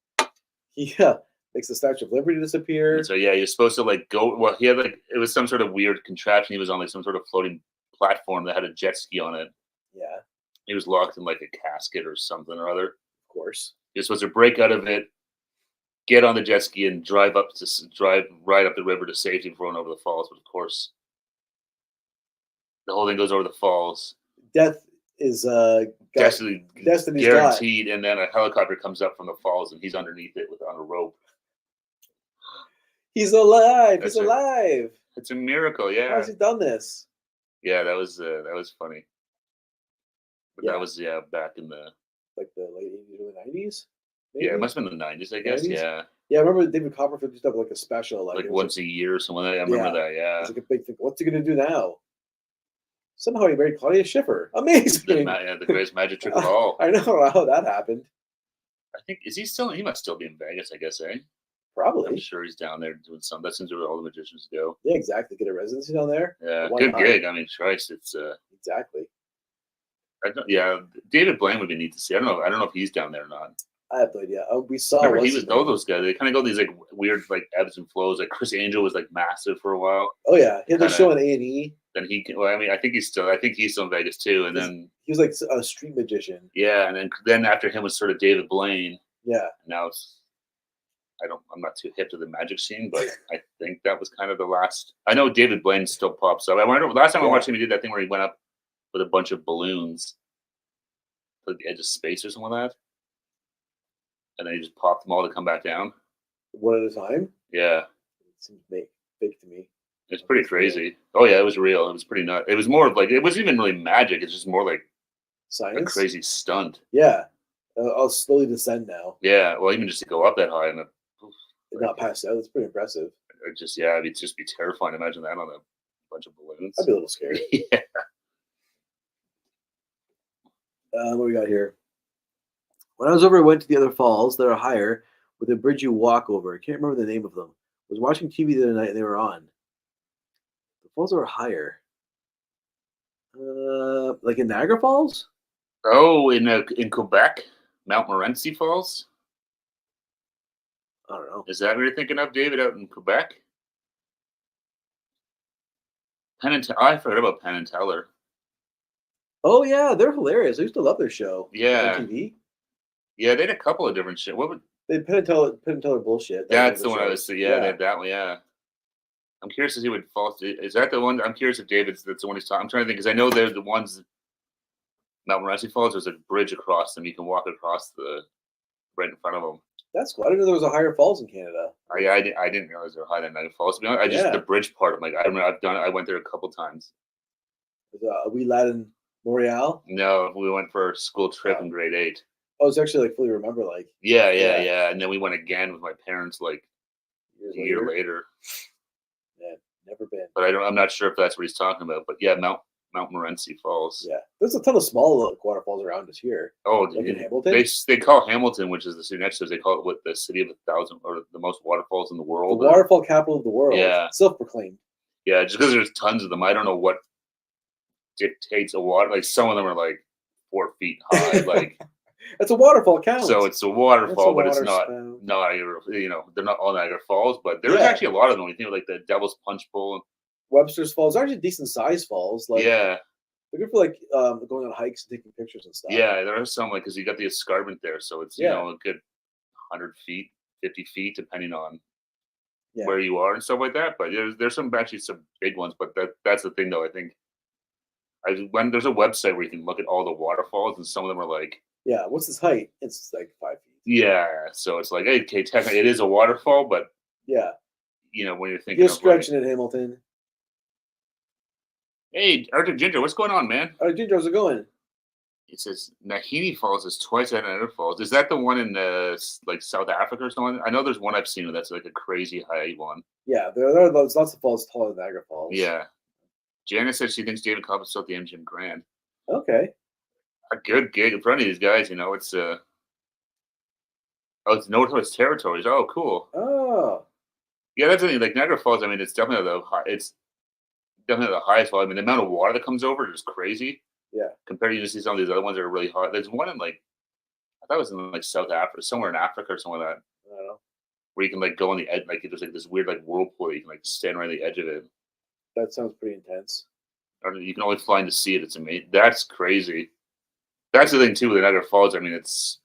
Yeah, makes the Statue of Liberty disappear. And so yeah, he was supposed to like go. Well, he had like it was some sort of weird contraption. He was on like some sort of floating platform that had a jet ski on it. Yeah, He was locked in like a casket or something or other. of course. He was supposed to break out of it, get on the jet ski, and drive right up the river to safety before going over the falls. But of course, the whole thing goes over the falls. Death is Destiny's guaranteed, and then a helicopter comes up from the falls, and he's underneath it on a rope. He's alive. He's alive. It's a miracle, yeah. How has he done this? Yeah, that was funny. But Yeah. that was back in the like the late 80s, early 90s. Yeah, it must have been the 90s, I guess. 90s? Yeah. Yeah, I remember David Copperfield used to have like a special, Like it was once a year or something. I remember that. Yeah. It's like a big thing. What's he gonna do now? Somehow he married Claudia Schiffer. Amazing. The greatest magic trick of all. I know how that happened. I think is he still? He must still be in Vegas, I guess. I'm Probably. sure he's down there doing something. That seems where all the magicians go. Yeah, exactly. Get a residency down there. Yeah, Why good not? gig. I mean, Christ, it's Exactly. yeah, David Blaine would be neat to see. I don't know if he's down there or not. I have no idea. We saw. Remember, he was those guys. They kind of go these like weird like ebbs and flows. Like Chris Angel was like massive for a while. Oh yeah, he had a show on A&E. Then he, well, I mean, I think he's still in Vegas too. And then he was like a street magician. Yeah, and then after him was sort of David Blaine. Yeah. Now I'm not too hip to the magic scene, but I think that was kind of the last. I know David Blaine still pops up. I wonder last time I watched him, he did that thing where he went up with a bunch of balloons to the edge of space or something like that. And then he just popped them all to come back down. One at a time? Yeah. It seems fake to me. It's pretty crazy. Oh, yeah, it was real. It was pretty nuts. It was more like, it wasn't even really magic. It's just more like science? A crazy stunt. Yeah. I'll slowly descend now. Yeah. Well, even just to go up that high and not pass out. It's pretty impressive. It'd just be terrifying. Imagine that on a bunch of balloons. I'd be a little scared. Yeah. What we got here? When I was over, I went to the other falls that are higher with a bridge you walk over. I can't remember the name of them. I was watching TV the other night and they were on. The falls that are higher. Like in Niagara Falls? Oh, in Quebec? Mount Morency Falls? I don't know. Is that what you're thinking of, David, out in Quebec? I forgot about Penn and Teller. Oh, yeah, they're hilarious. I used to love their show. Yeah. On TV. Yeah, they had a couple of different shit. What would they Penn and Teller bullshit? That's the one I was. Yeah, they had that one. Yeah. I'm curious to see what falls. Is that the one? I'm curious if that's the one he's talking. I'm trying to think because I know they're the ones. Mount Morency Falls. There's a bridge across them. You can walk across right in front of them. That's cool. I didn't know there was a higher falls in Canada. I didn't realize there were higher than Niagara Falls. To be honest, just the bridge part. I'm like, I remember I went there a couple times. A wee lad in Montreal? No, we went for a school trip in grade 8. Oh, it's actually fully remember Yeah. And then we went again with my parents a year later. Yeah, never been. But I'm not sure if that's what he's talking about. But yeah, Mount Morency Falls. Yeah, there's a ton of small waterfalls around us here. Oh, in Hamilton. They call Hamilton, which is the city next to us. They call it the city of 1,000 or the most waterfalls in the world. The waterfall capital of the world. Yeah, self-proclaimed. Yeah, just because there's tons of them. I don't know what dictates a water. Like some of them are 4 feet high. It's a waterfall count. So it's a waterfall, but it's not Niagara. They're not all Niagara Falls, but there's actually a lot of them. You think like the Devil's Punch Bowl, Webster's Falls, are actually decent sized falls. Yeah, they're good for going on hikes and taking pictures and stuff. Yeah, there are some because you got the escarpment there, so it's a good 100 feet, 50 feet, depending on where you are and stuff like that. But there's some big ones. But that's the thing, though. I think when there's a website where you can look at all the waterfalls, and some of them are yeah, what's this height? It's 5 feet. Yeah, so it's okay, technically it is a waterfall, but yeah, when you're thinking, you're stretching it, Hamilton. Hey, Arctic Ginger, what's going on, man? Arctic Ginger, how's it going? It says Nahini Falls is twice at Niagara Falls. Is that the one in South Africa or something? I know there's one I've seen that's a crazy high one. Yeah, there are lots of falls taller than Niagara Falls. Yeah. Janice said she thinks David Cobb is still at the MGM Grand. Okay. A good gig in front of these guys, it's it's Northwest Territories. Oh, cool. Oh. Yeah, that's the thing. Niagara Falls, I mean, it's definitely the highest fall. I mean, the amount of water that comes over is crazy. Yeah. Compared to see some of these other ones that are really hot. There's one in I thought it was in South Africa, somewhere in Africa or something like that. I don't know. where you can like go on the edge, like there's like this weird like whirlpool. You can like stand right on the edge of it. That sounds pretty intense. Or you can only fly in to see it. It's amazing. That's crazy. That's the thing too with Niagara Falls. I mean, it's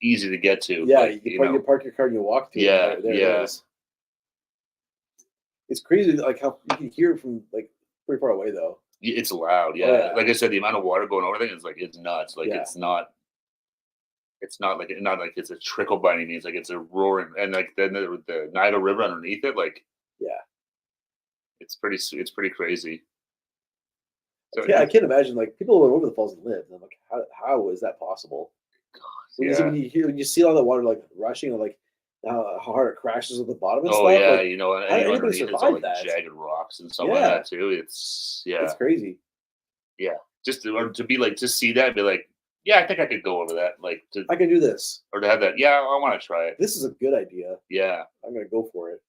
easy to get to. Yeah, like, you park your car and you walk to Yeah, it. There yeah. it is. It's crazy, like how you can hear it from like pretty far away though. It's loud. Yeah. yeah. Like I said, the amount of water going over there is like it's nuts. Like Yeah. it's not like it's a trickle by any means. Like it's a roaring, and like then the Niagara River underneath it. Like Yeah. it's pretty crazy. So, Yeah, I can't imagine like people went over the falls and lived. And I'm like, how is that possible? yeah. When you see all that water like rushing and like how hard it crashes at the bottom and Oh stuff. yeah, like, you know, and how did anybody underneath it's all survive like that? jagged rocks and stuff like Yeah. that too. It's it's crazy. just to be like to see that and be like, yeah, I think I could go over that. Like to I can do this. or to have that. Yeah, I want to try it. This is a good idea. Yeah, I'm gonna go for it.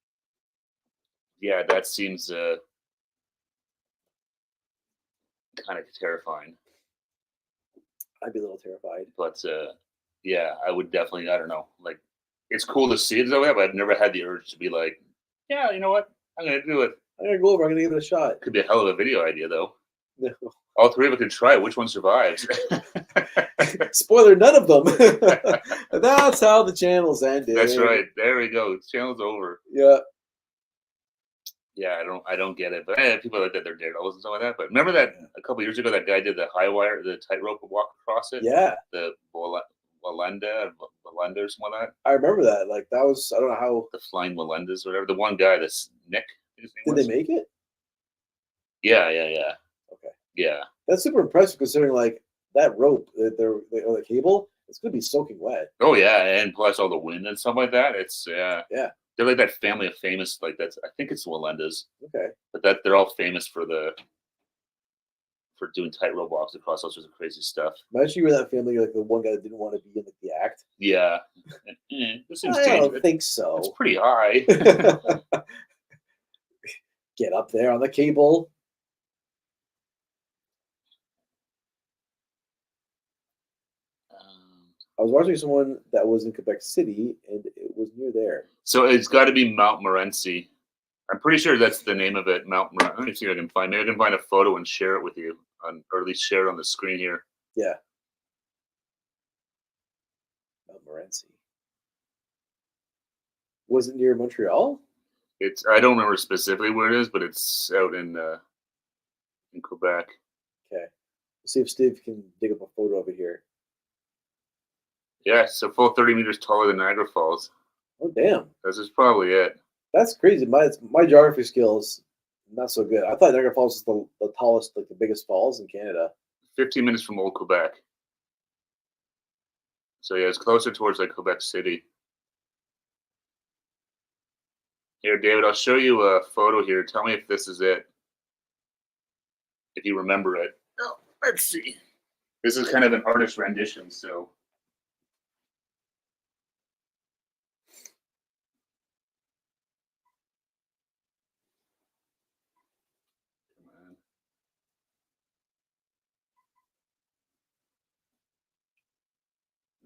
yeah, that seems kind of terrifying. I'd be a little terrified. But yeah, I would definitely. I don't know. Like, it's cool to see it that way, but I've never had the urge to be like, yeah, you know what? I'm gonna do it. I'm gonna go over. I'm gonna give it a shot. Could be a hell of a video idea, though. No. All three of us could try it. Which one survives? Spoiler: none of them. That's how the channel's ended. That's right. There we go. Channel's over. Yeah. Yeah, I don't get it, but people like that they're daredevils and stuff like that. But remember that a couple years ago, that guy did the high wire, the tightrope walk across it. Yeah. The Walenda or something like that. I remember that. Like that was I don't know how. The flying Walendas or whatever. The one guy, this Nick. His name Did was. they make it? Yeah. Okay. Yeah. That's super impressive considering like that rope, or the cable, it's gonna be soaking wet. Oh yeah, and plus all the wind and stuff like that. It's Yeah. They're like that family of famous, like that's I think it's the Walendas, Okay. but that they're all famous for doing tightrope walks across all sorts of crazy stuff. Imagine you were that family, like the one guy that didn't want to be in the act. Yeah. This seems I dangerous. don't think so. It's pretty high. Get up there on the cable. I was watching someone that was in Quebec City, and it was near there. So it's got to be Mount Morency. I'm pretty sure that's the name of it, Mount Morency. Let me see if I can find. Maybe I can find a photo and share it with you, or at least share it on the screen here. Yeah. Mount Morency. Was it near Montreal? I don't remember specifically where it is, but it's out in Quebec. Okay. Let's see if Steve can dig up a photo of it here. Yeah, so full 30 meters taller than Niagara Falls. Oh damn. This is probably it. That's crazy. My geography skills not so good. I thought Niagara Falls was the tallest, like the biggest falls in Canada. 15 minutes from Old Quebec. So yeah, it's closer towards like Quebec City. Here, David, I'll show you a photo here. Tell me if this is it. If you remember it. Oh, let's see. This is kind of an artist rendition, so.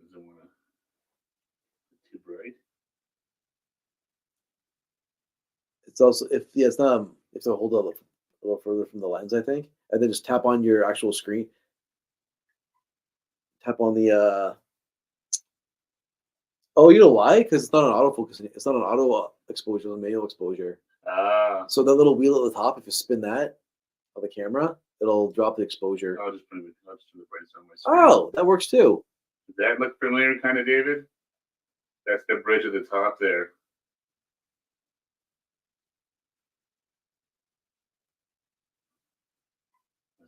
Doesn't want to too bright. It's also it's not if to hold it a little further from the lens, I think, and then just tap on your actual screen. Tap on the. Oh, you know why? Because it's not an autofocus. It's not an auto exposure, it's a manual exposure. Ah. So that little wheel at the top, if you spin that on the camera, it'll drop the exposure. I'll just put it right on my screen. Oh, that works too. Does that look familiar, kind of, David? That's the bridge at the top there.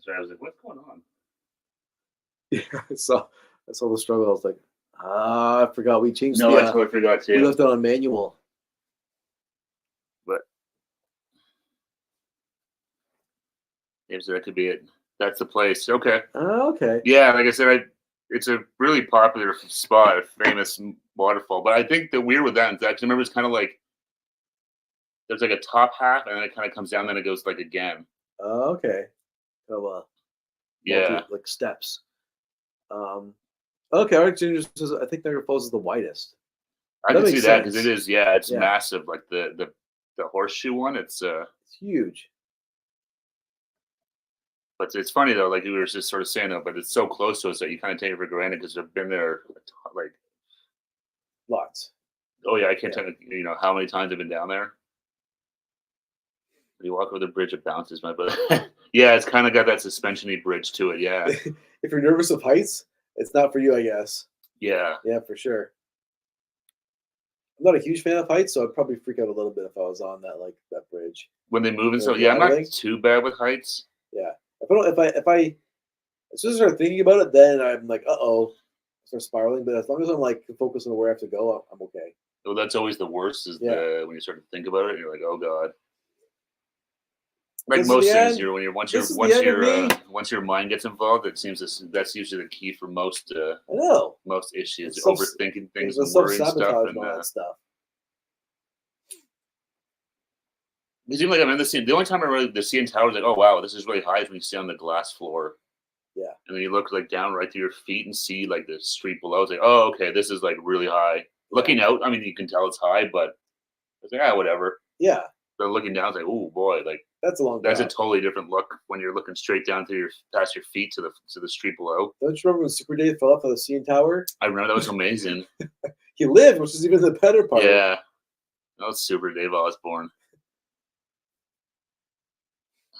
So I was like, what's going on? Yeah, I saw the struggle. I was like, I forgot we changed No, the. I totally forgot We too. left it on manual. But maybe that could be it. That's the place. Okay. Okay. Yeah, like I said, it's a really popular spot, a famous waterfall. But I think the weird with that is actually, remember, it's kind of like there's like a top half, and then it kind of comes down, then it goes like again. Okay. So, Yeah. like steps. Okay, Arctic Ginger says I think Niagara Falls is the widest. I That can see makes that because it sense. is, yeah, it's Yeah. massive. Like the horseshoe one, it's It's huge. but it's funny though, like you were just sort of saying though, but it's so close to us that you kind of take it for granted because I've been there like, Lots. oh yeah, I can't Yeah. tell you know how many times I've been down there. When you walk over the bridge, it bounces, my brother. Yeah, it's kind of got that suspensiony bridge to it. Yeah, If you're nervous of heights, it's not for you, I guess. yeah. Yeah, for sure. I'm not a huge fan of heights, so I'd probably freak out a little bit if I was on that bridge. When they move and When so, it's yeah, I'm not rattling. too bad with heights. Yeah. If I as soon as I start thinking about it, then I'm like, uh-oh, start spiraling. But as long as I'm like focused on where I have to go, I'm okay. Well, that's always the worst is Yeah. the when you start to think about it, and you're like, oh god. Like This is most the things, end. you're This is the end of me. once your mind gets involved, it seems that's usually the key for I know. most issues, It's overthinking things the and worrying stuff. self-sabotage And and all that stuff. it seems like I'm in the scene. The only time I really the CN Tower is like, oh wow, this is really high is when you see on the glass floor. Yeah. And then you look like down right to your feet and see like the street below. It's like, oh, okay, this is like really high. Looking out, I mean, you can tell it's high, but it's like, whatever. Yeah. But looking down, it's like, oh boy, like That's a long that's a drop. totally different look when you're looking straight down to your past your feet to the street below. Don't you remember when Super Dave fell off of the CN Tower? I remember that was amazing. He lived, which is even the better part. Yeah, that was super Dave Osborne.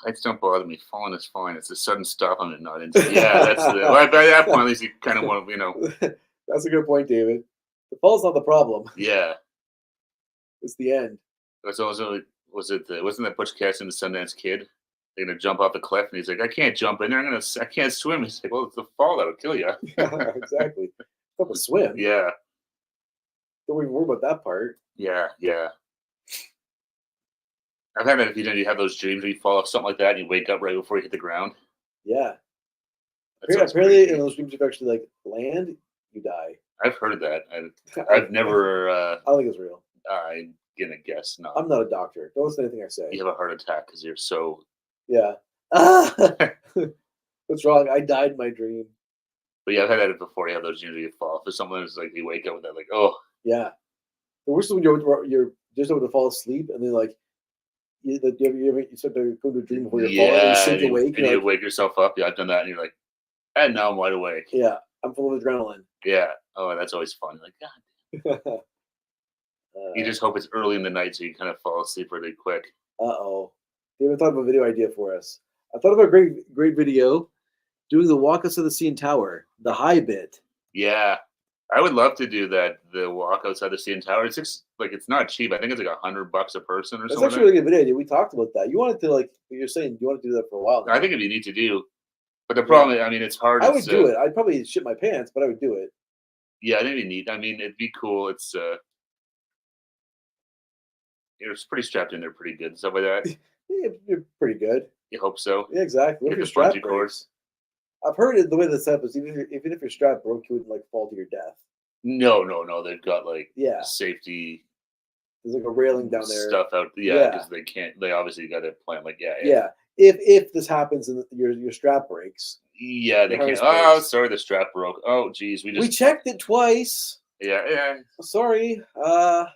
Heights don't bother me. Falling is fine. It's a sudden stop on it, not into. Yeah, that's the. Well, by that point, at least you kind of want to, That's a good point, David. The fall's not the problem. Yeah. It's the end. It's also wasn't that Butch Cassidy and the Sundance Kid? They're gonna jump off the cliff, and he's like, "I can't jump in there. I can't swim." He's like, "Well, it's the fall that'll kill you." Exactly. Not a swim. Yeah, Don't even worry about that part. yeah. I've had that. If you have those dreams where you fall off something like that, and you wake up right before you hit the ground. Yeah. That sounds Apparently, pretty in good. those dreams, if you actually like land, you die. I've heard of that. I've never. I don't think it's real. I'm gonna guess no. I'm not a doctor. Don't listen to anything I say. You have a heart attack because you're so. Yeah. What's wrong? I died in my dream. But yeah, I've had that before. You have those dreams where you fall. For someone who's like, you wake up with that, like, oh. Yeah. The worst is when you're just able to fall asleep and then like you start to go to a dream before you're falling and you Yeah, sink awake. and you Like, wake yourself up. Yeah, I've done that, and you're like, and now I'm wide awake. yeah, I'm full of adrenaline. Yeah. Oh, that's always fun. Like, God. You just hope it's early in the night so you kind of fall asleep really quick. Uh-oh. David thought of a video idea for us. I thought of a great video doing the walk us to the CN Tower, the high bit. Yeah. I would love to do that. The walk outside the CN Tower. It's just, like it's not cheap. I think it's like $100 a person or That's something. actually a really good video idea. We talked about that. You wanted to like you're saying you want to do that for a while now. I think it'd be neat to do. But the problem, I mean, it's hard. I would do it. I'd probably shit my pants, but I would do it. Yeah, I think it'd be neat. I mean, it'd be cool. It's you're pretty strapped in there pretty good and stuff like that. Yeah, you're pretty good. You hope so. Yeah, exactly. What if Hit your the strap bungee breaks? cords. I've heard it the way that's set was even if your strap broke, you wouldn't like fall to your death. No. They've got like Yeah. safety There's like a railing down there. stuff out. Yeah, Yeah. because they can't. They obviously got to plan. Like, Yeah. If this happens and your strap breaks, Yeah, they The can't. harness Oh, breaks. sorry, the strap broke. Oh, geez, we we checked it twice. Yeah. Sorry. We'll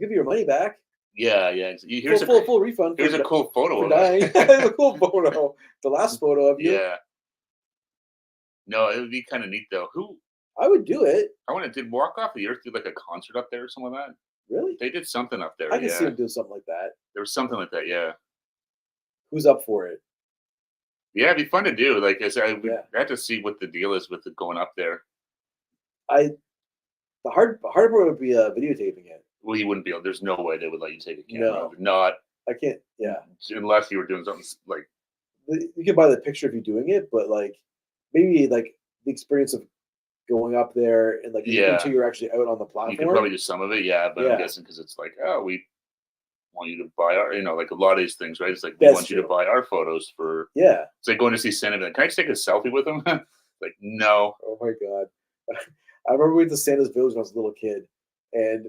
give you your money back. Yeah. Here's Full refund. here's a cool photo for of dying. it. It's a cool photo. The last photo of you. Yeah. No, it would be kind of neat though. Who I would do it. did Walk Off the Earth do like a concert up there or something like that? Really? They did something up there. I can yeah, see him do something like that. there was something like that. Yeah, Who's up for it? yeah, it'd be fun to do. Like I said, we Yeah. had to see what the deal is with it going up there. The hard part would be videotaping it. Well, you wouldn't be able. There's no way they would let you take a camera. No. of it. Not I can't. Yeah, unless you were doing something like. you can buy the picture if you're doing it, but like maybe like the experience of going up there and like Yeah. until you're actually out on the platform. You could probably do some of it, yeah, but Yeah. I'm guessing because it's like, oh, we want you to buy our, like a lot of these things, right? It's like we That's want you to true. buy our photos for. Yeah. It's like going to see Santa. Like, can I just take a selfie with him? Like, no. Oh my god. I remember we went to Santa's Village when I was a little kid, and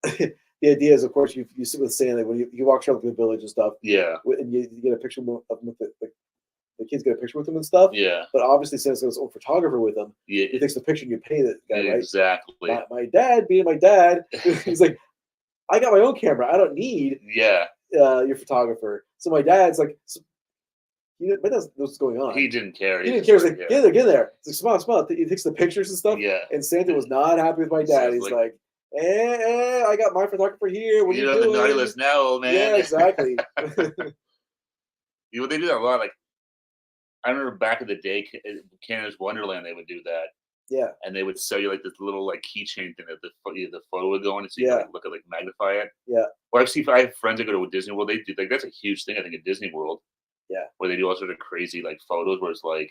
the idea is, of course, you sit with Santa when you walk around the village and stuff, Yeah, and you get a picture of him with the kids get a picture with him and stuff. Yeah. But obviously, since there's his own photographer with him, Yeah. he takes the picture and you pay the guy, right? Exactly. My dad, being my dad, he's like, I got my own camera. I don't need your photographer. So my dad's like, my dad knows what's going on. He didn't care. He didn't care. He's like, get in there. He's like, come on. He takes the pictures and stuff. Yeah. And Santa was not happy with my dad. He's like, I got my photographer here. What are you doing? You're on the naughty list now, old man. Yeah, exactly. They do that a lot. Like, I remember back in the day, Canada's Wonderland, they would do that. Yeah. And they would sell you like this little like keychain thing that the photo would go in, so you can like, look at, like, magnify it. Yeah. Or I have friends that go to Disney World. They do like that's a huge thing, I think, at Disney World. Yeah. Where they do all sorts of crazy like photos where it's like,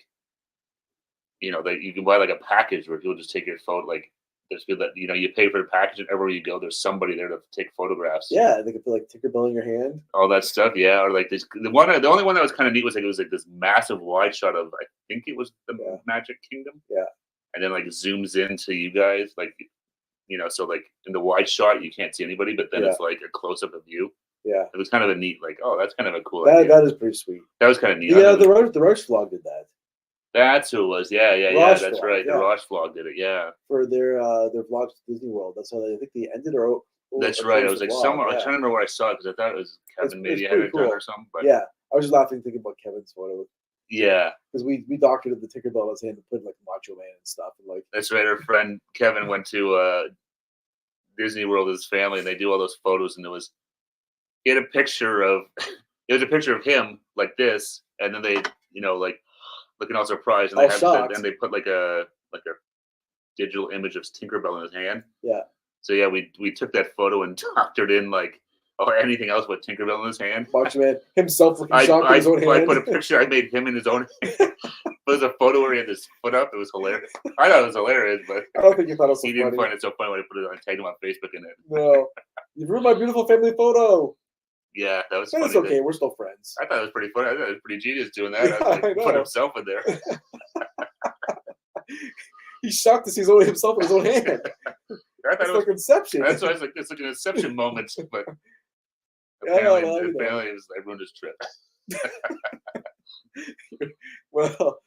that you can buy like a package where people just take your photo. Like there's people that you pay for the package, and everywhere you go, there's somebody there to take photographs. Yeah, they could put like Tinkerbell in your hand. All that stuff, yeah. Or like this, the only one that was kind of neat was like it was like this massive wide shot of, I think it was the Magic Kingdom. Yeah. And then like zooms into you guys, like so like in the wide shot you can't see anybody, but then it's like a close up of you. Yeah. It was kind of a neat, like, oh, that's kind of a cool idea. That is pretty sweet. That was kind of neat. Yeah, the Roche vlog did that. That's who it was. Yeah. Roche That's vlog, right. yeah. The Roche vlog did it. Yeah. For their vlogs to Disney World. That's how I think they ended. That's right. I was like somewhere. I was trying to remember where I saw it because I thought it was Kevin maybe had it done or something. But yeah, I was just laughing thinking about Kevin's photo. Yeah. Because we doctored the Tinkerbell in his hand and put like Macho Man and stuff. And like that's right. Our friend Kevin went to Disney World with his family, and they do all those photos, and he had a picture of him like this, and then they like looking all surprised, and they put like a digital image of Tinkerbell in his hand. Yeah. So yeah, we took that photo and doctored in like anything else but Tinkerbell in his hand. Macho Man himself looking shocked in his own hand. I put a picture. I made him in his own hand. There's a photo where he had his foot up. It was hilarious. I thought it was hilarious, but I don't think you thought it was so he didn't find it so funny when I put it on, tagged him on Facebook in it. No, you've ruined my beautiful family photo. Yeah, that was funny. It's okay. We're still friends. I thought it was pretty funny. I thought it was pretty genius doing that. I put himself in there. He's shocked to see himself in his own hand. I thought it was Inception. That's why I was like, it's like an Inception moment. But apparently I ruined his trip. Well,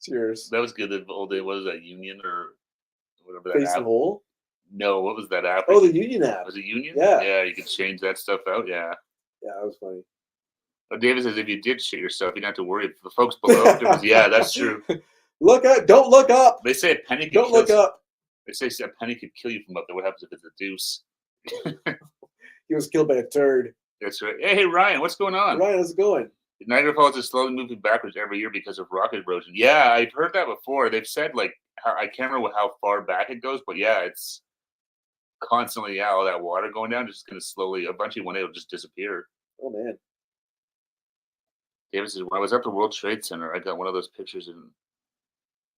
cheers. That was good. The old day. What was that? Union or whatever that Face app? the hole? No, what was that app? Oh, the Union app. Was it Union? Yeah. Yeah, you could change that stuff out. Yeah. Yeah, that was funny. Oh, David says if you did shit yourself, you don't have to worry. The folks below, yeah, that's true. Don't look up. They say a penny. Don't look up. They say a penny could kill you from up there. What happens if it's a deuce? He was killed by a turd. That's right. Hey, Ryan, what's going on? Ryan, how's it going? Niagara Falls is slowly moving backwards every year because of rock erosion. Yeah, I've heard that before. They've said like I can't remember how far back it goes, but yeah, it's constantly all that water going down, just going to slowly. Eventually, one day it'll just disappear. Oh man. David says, when I was at the World Trade Center, I got one of those pictures in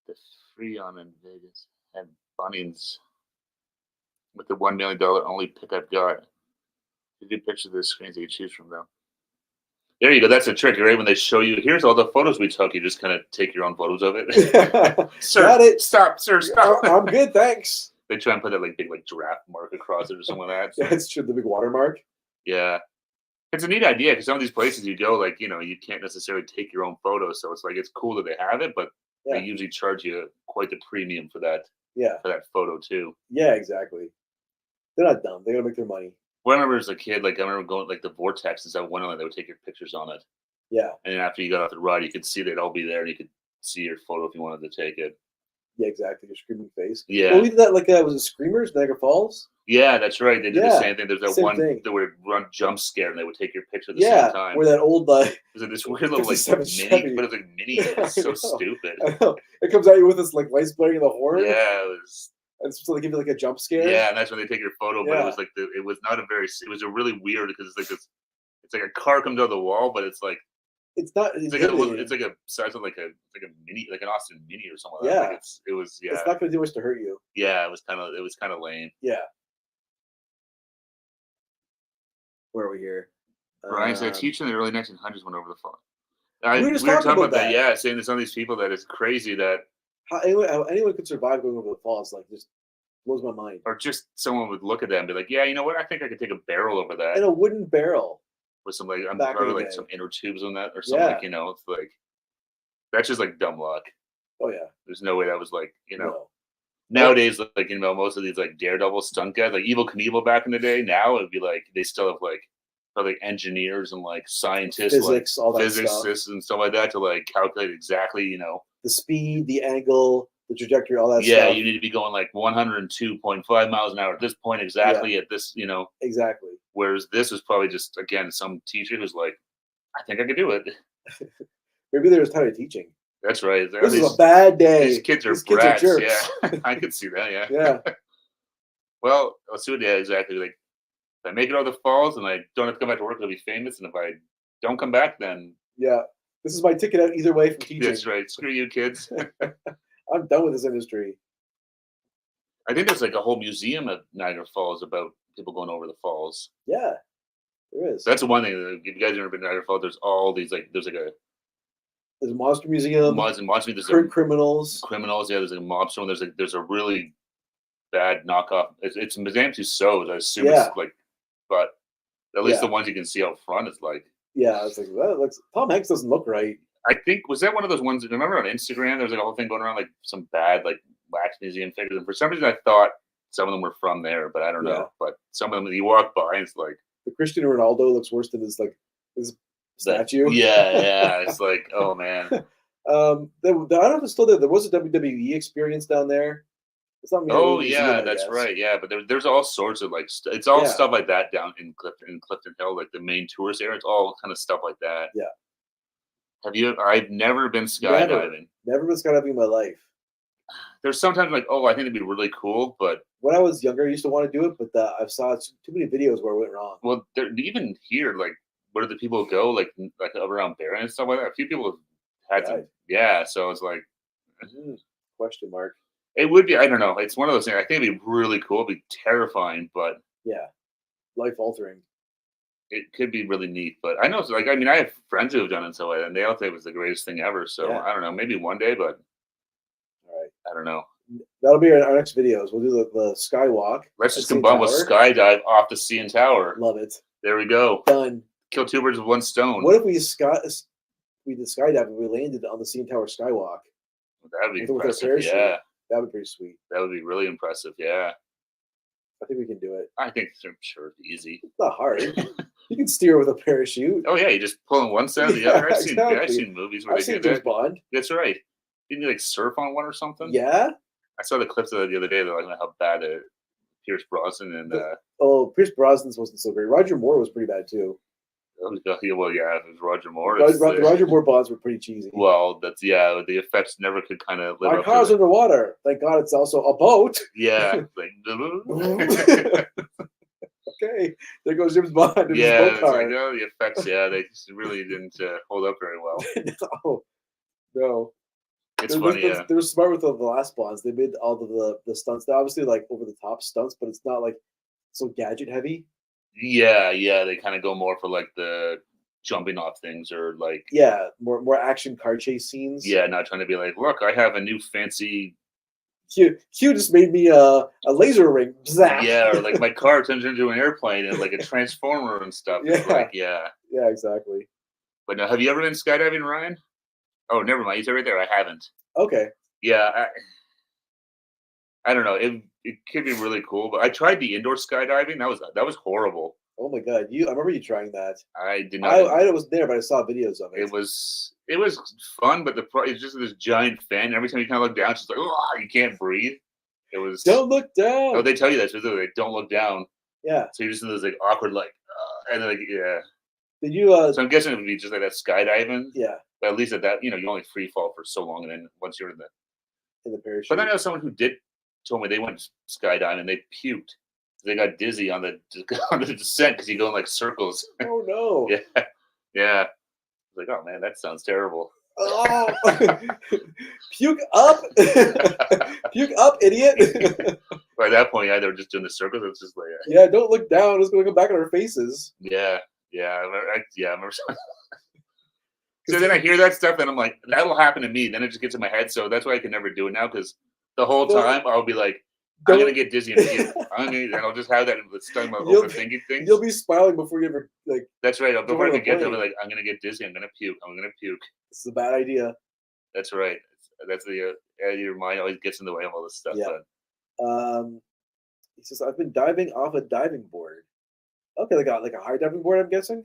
the Freon in Vegas and Bunnings with the $1 million only pick I've got. You do pictures of the screens that you choose from, though. There you go. That's a trick, right? When they show you, here's all the photos we took, you just kind of take your own photos of it. Sir, got it. Stop, sir, stop. I'm good, thanks. They try and put that like big like draft mark across it or something like that. So. Yeah, it's true. The big watermark. Yeah. It's a neat idea because some of these places you go, like, you can't necessarily take your own photos. So it's like, it's cool that they have it, but they usually charge you quite the premium for that. Yeah. For that photo too. Yeah, exactly. They're not dumb. They gotta make their money. Well, I remember as a kid, like I remember going like the Vortex is at Wonderland, they would take your pictures on it. Yeah. And then after you got off the ride, you could see they'd all be there and you could see your photo if you wanted to take it. Yeah, exactly. Your screaming face. Yeah. Well, we did that like was it Screamers, Niagara Falls? Yeah, that's right. They did the same thing. There's that one thing. that would run jump scare and they would take your picture at the same time. Where that old was it this weird little like mini, but it was like mini. It's so stupid. I know. It comes at you with this like lights blaring in the horn. Yeah, it was. And so they give you like a jump scare. Yeah, and that's when they take your photo. But it was like it was not a very. It was a really weird because it's like this. It's like a car comes out of the wall, but it's like. It's not. It's like a size of like a mini, like an Austin Mini or something. Yeah. Like it was. Yeah. It's not going to do much to hurt you. Yeah, it was kind of lame. Yeah. Where are we here? Brian said, teaching in the early 1900s went over the phone. We were talking about that. Yeah, saying to some of these people that it's crazy that how anyone could survive going over the falls, like, just blows my mind. Or just someone would look at that and be like, yeah, you know what? I think I could take a barrel over that. And a wooden barrel. with some like I'm Back in probably the like day. some inner tubes on that or something. Yeah. Like, you know, it's like that's just like dumb luck. Oh yeah. There's no way that was like, you know. No. Nowadays, like, you know, most of these like Daredevil stunt guys, like Evil Knievel back in the day, now it'd be like they still have like probably engineers and like scientists, Physics, all that physicists stuff. and stuff like that to like calculate exactly, you know. The speed, the angle, the trajectory, all that Yeah, stuff. you need to be going like 102.5 miles an hour at this point exactly at this, you know. Exactly. Whereas this was probably just again some teacher who's like, I think I could do it. Maybe they were tired of teaching. That's right. This is a bad day. These kids are These kids brats. are jerks. Yeah, I could see that. Yeah. Yeah. Well, let's see what. Yeah, exactly. Like, if I make it out of the falls and I don't have to come back to work, I'll be famous. And if I don't come back, then Yeah. This is my ticket out either way from teaching. that's right. Screw you, kids. I'm done with this industry. I think there's like a whole museum at Niagara Falls about people going over the falls. Yeah. There is. That's the one thing. If you guys have never been to Niagara Falls, there's all these like there's like a There's a monster museum. monster. There's Criminals. criminals. Yeah, there's a mobster. There's a really bad knockoff. It's Madame Tussauds. I assume it's like, but at least the ones you can see out front is like. Yeah, I was like, well, looks. Tom Hanks doesn't look right. I think was that one of those ones. Remember on Instagram, there was like a whole thing going around like some bad like wax museum figures, and for some reason I thought some of them were from there, but I don't know. But some of them you walk by, and it's like the Cristiano Ronaldo looks worse than his statue. Yeah, it's like, oh man. I don't know if it's still there. There was a WWE experience down there. It's not oh yeah, that's right. Yeah, but there's all sorts of like it's all stuff like that down in Clifton Hill, like the main tourist area. It's all kind of stuff like that. Yeah. Have you? I've never been skydiving. Never been skydiving in my life. There's sometimes like, oh, I think it'd be really cool, but when I was younger, I used to want to do it, but I've saw too many videos where it went wrong. Well, even here, like, where do the people go? Like around Barron and stuff like that. A few people have had to, yeah. So it's like, question mark. It would be. I don't know. It's one of those things. I think it'd be really cool. It'd be terrifying, but yeah, life altering. It could be really neat. But I know, like, I mean, I have friends who have done it so, and they all say it was the greatest thing ever. So I don't know. Maybe one day, but all right, I don't know. That'll be our next videos. We'll do the skywalk. Let's just combine with skydive off the CN Tower. Love it. There we go. Done. Kill two birds with one stone. What if we did skydive and we landed on the CN Tower skywalk? That'd be impressive. Yeah. That would be pretty sweet. That would be really impressive. Yeah. I think we can do it. I think I'm sure it's easy. It's not hard. You can steer with a parachute. Oh yeah, you just pull on one side or the other. I've seen movies where they do that. Bond. That's right. Didn't you like surf on one or something? Yeah. I saw the clips of it the other day. They're like how bad Pierce Brosnan and Pierce Brosnan's wasn't so great. Roger Moore was pretty bad too. Well, yeah, it was Roger Moore. Roger Moore bonds were pretty cheesy. Well, that's the effects never could kind of live My up car's to underwater. Thank God it's also a boat. Yeah. Okay, there goes James Bond. Yeah, it's like, oh, the effects. Yeah, they really didn't hold up very well. No. It's funny. They were smart with the last Bonds. They made all of the stunts. They're obviously like over the top stunts, but it's not like so gadget heavy. Yeah, they kind of go more for like the jumping off things or like more action car chase scenes. Yeah, not trying to be like, look, I have a new fancy. Q just made me a laser ring. Zap. Yeah, or like my car turns into an airplane and like a transformer and stuff. Yeah, like, yeah, exactly. But now, have you ever been skydiving, Ryan? Oh, never mind. You said right there. I haven't. Okay. Yeah, I don't know. It could be really cool, but I tried the indoor skydiving. That was horrible. Oh my God! I remember you trying that. I did not. I was there, but I saw videos of it. It was fun, but it's just this giant fan. Every time you kind of look down, it's just like, oh, you can't breathe. It was. Don't look down. Oh, they tell you that specifically. Don't look down. Yeah. So you're just in this like awkward like, and then like yeah. Did you? So I'm guessing it would be just like that skydiving. Yeah. But at least at that, you only free fall for so long, and then once you're in the parachute. But I know someone who told me they went skydiving and they puked. They got dizzy on the descent because you go in like circles. Oh no! yeah. Like, oh man, that sounds terrible. Oh, puke up, puke up, idiot! By that point, yeah, they were just doing the circles. It's just like, yeah, don't look down. It's going to come back on our faces. Yeah. I remember. So then I hear that stuff, and I'm like, that'll happen to me. Then it just gets in my head. So that's why I can never do it now because the whole time I'll be like, I'm gonna get dizzy and puke. And I'll just have that stuck my overthinking things. You'll be smiling before you ever like. That's right. Before I get there, I'll be like, I'm gonna get dizzy. I'm gonna puke. I'm gonna puke. This is a bad idea. That's right. That's the your mind always gets in the way of all this stuff. Yeah. He says, I've been diving off a diving board. Okay, they got like a high diving board, I'm guessing.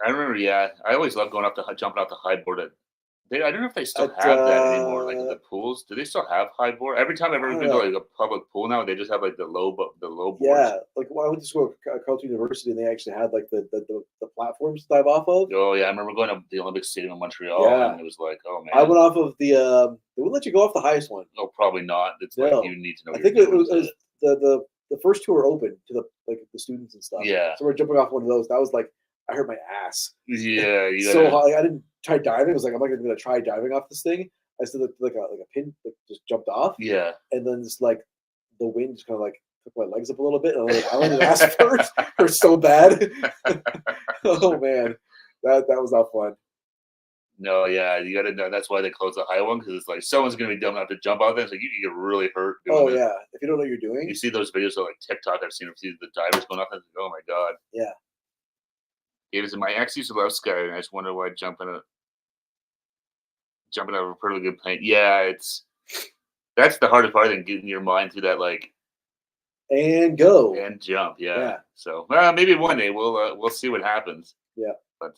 I remember, yeah. I always loved going jumping off the high board. I don't know if they still have that anymore. Like the pools, do they still have high board? Every time I've ever been to like a public pool now, they just have like the low boards. Yeah, like I went to school at Carleton University, and they actually had like the platforms to dive off of. Oh yeah, I remember going to the Olympic Stadium in Montreal, and it was like, oh man. I went off of the. They wouldn't let you go off the highest one. Oh, probably not. It's like you need to know. I think it was the first two were open to the students and stuff. Yeah. So we're jumping off one of those. That was like I hurt my ass. Yeah. So high. I didn't try diving. I was like, I'm not going to try diving off this thing. I stood like a pin, just jumped off. Yeah. And then just like the wind just kind of like took my legs up a little bit. And I was like, I landed ass first. It hurt so bad. Oh man, that was not fun. No, yeah, you got to know. That's why they close the high one, because it's like someone's going to be dumb enough to jump out there. It's like you can get really hurt. Doing yeah, if you don't know what you're doing. You see those videos on like TikTok. I've seen the divers going off. And oh my god. Yeah. It was my ex used to love sky, and I just wonder why jumping out of a pretty good plane. Yeah, that's the hardest part than getting your mind through that and go and jump. Yeah. So maybe one day we'll see what happens. Yeah. But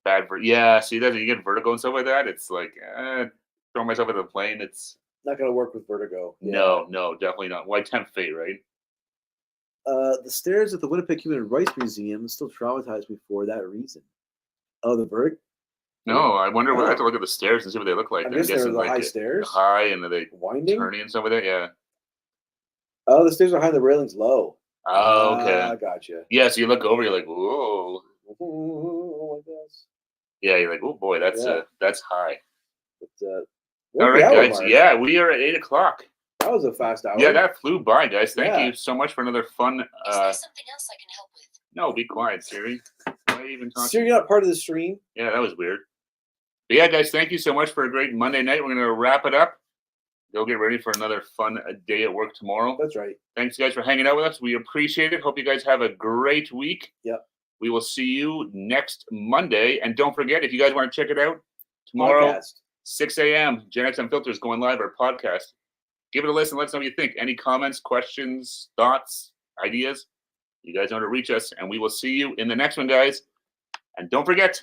bad for see that you get vertigo and stuff like that. It's like throwing myself into the plane. It's not gonna work with vertigo. Yeah. No, definitely not. Why tempt fate, right? The stairs at the Winnipeg Human Rights Museum still traumatized me for that reason. Oh, the vertigo. No, I wonder. I have to look at the stairs and see what they look like. I'm guessing the high stairs, high, and are they winding, turning and stuff like that. Yeah. Oh, the stairs are high, the railing's low. Oh, okay. I gotcha. Yeah, so you look over, you're like, whoa. Oh, I guess. Yeah, you're like, oh boy, that's high. But, all right, guys. Yeah, we are at 8:00. That was a fast hour. Yeah, that flew by, guys. Thank you so much for another fun. Is there something else I can help with? No, be quiet, Siri. Why are you even talking? Siri, you're not part of the stream. Yeah, that was weird. But yeah, guys, thank you so much for a great Monday night. We're gonna wrap it up. Go get ready for another fun day at work tomorrow. That's right. Thanks, guys, for hanging out with us. We appreciate it. Hope you guys have a great week. Yep. We will see you next Monday. And don't forget, if you guys want to check it out, tomorrow, podcast. 6 a.m., Gen X Unfiltered going live, our podcast. Give it a listen. Let us know what you think. Any comments, questions, thoughts, ideas? You guys know how to reach us. And we will see you in the next one, guys. And don't forget,